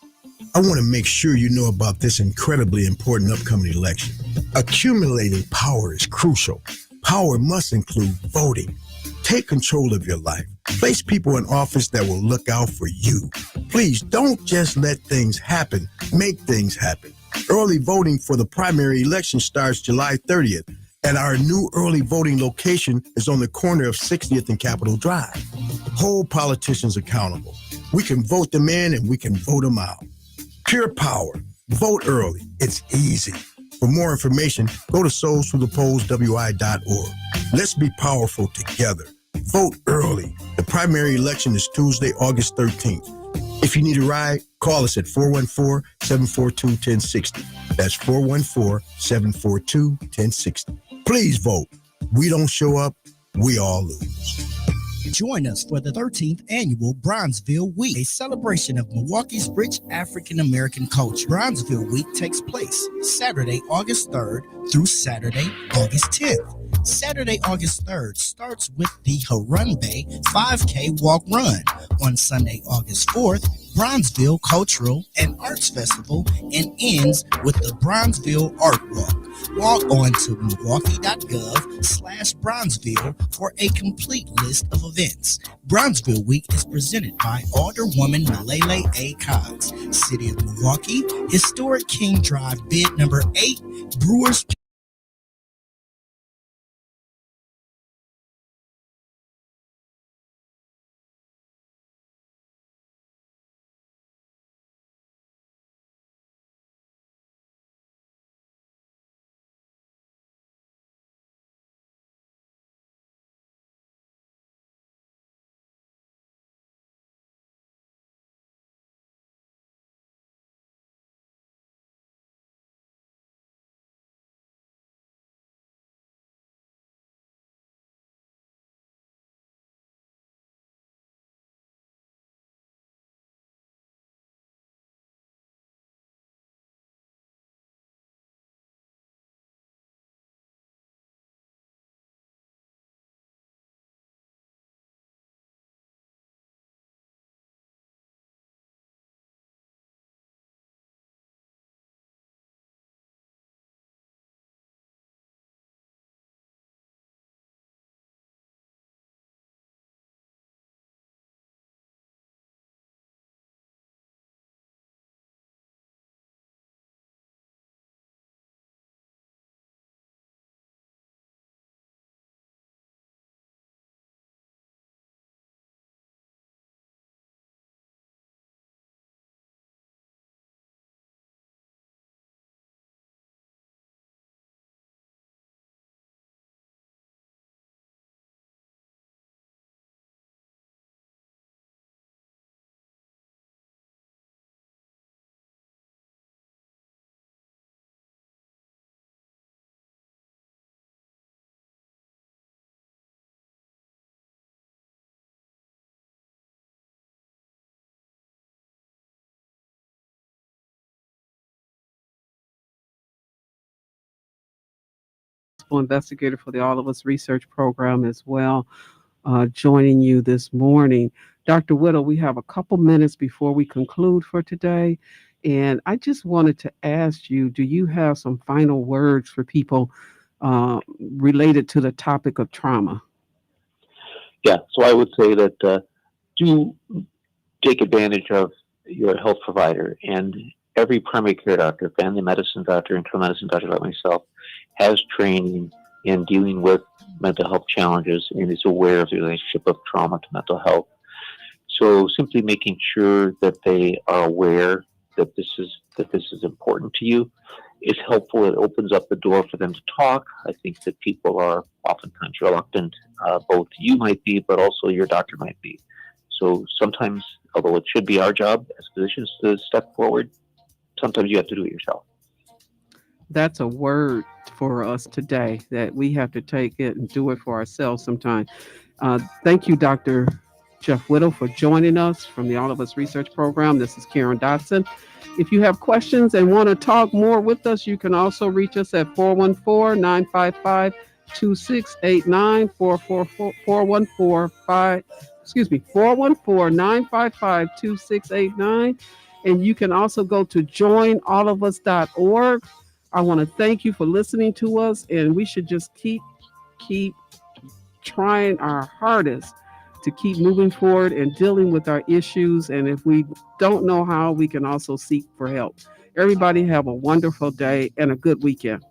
I want to make sure you know about this incredibly important upcoming election. Accumulating power is crucial. Power must include voting. Take control of your life. Place people in office that will look out for you. Please don't just let things happen. Make things happen. Early voting for the primary election starts July 30th, and our new early voting location is on the corner of 60th and Capitol Drive. Hold politicians accountable. We can vote them in and we can vote them out. Pure power. Vote early. It's easy. For more information, go to soulsthroughthepolls.wi.org. Let's be powerful together. Vote early. The primary election is Tuesday, August 13th. If you need a ride, call us at 414-742-1060. That's 414-742-1060. Please vote. We don't show up, we all lose. Join us for the 13th annual Bronzeville Week, a celebration of Milwaukee's rich African American culture. Bronzeville Week takes place Saturday, August 3rd through Saturday, August 10th. Saturday, August 3rd starts with the Harambe 5K Walk Run. On Sunday, August 4th, Bronzeville Cultural and Arts Festival, and ends with the Bronzeville Art Walk. Log on to milwaukee.gov/Bronzeville for a complete list of events. Bronzeville Week is presented by Alderwoman Malele A. Cox, City of Milwaukee, Historic King Drive, bid number 8, Brewers. Investigator for the All of Us Research Program as well, joining you this morning. Dr. Whittle, we have a couple minutes before we conclude for today. And I just wanted to ask you, do you have some final words for people related to the topic of trauma? Yeah, so I would say that do take advantage of your health provider, and every primary care doctor, family medicine doctor, internal medicine doctor like myself has training in dealing with mental health challenges and is aware of the relationship of trauma to mental health. So simply making sure that they are aware that this is important to you is helpful. It opens up the door for them to talk. I think that people are oftentimes reluctant, both you might be, but also your doctor might be. So sometimes, although it should be our job as physicians to step forward, sometimes you have to do it yourself. That's a word for us today, that we have to take it and do it for ourselves sometimes. Thank you, Dr. Jeff Whittle, for joining us from the All of Us Research Program. This is Karen Dotson. If you have questions and want to talk more with us, you can also reach us at 414-955-2689, 414-955-2689. And you can also go to joinallofus.org. I want to thank you for listening to us, and we should just keep trying our hardest to keep moving forward and dealing with our issues. And if we don't know how, we can also seek for help. Everybody have a wonderful day and a good weekend.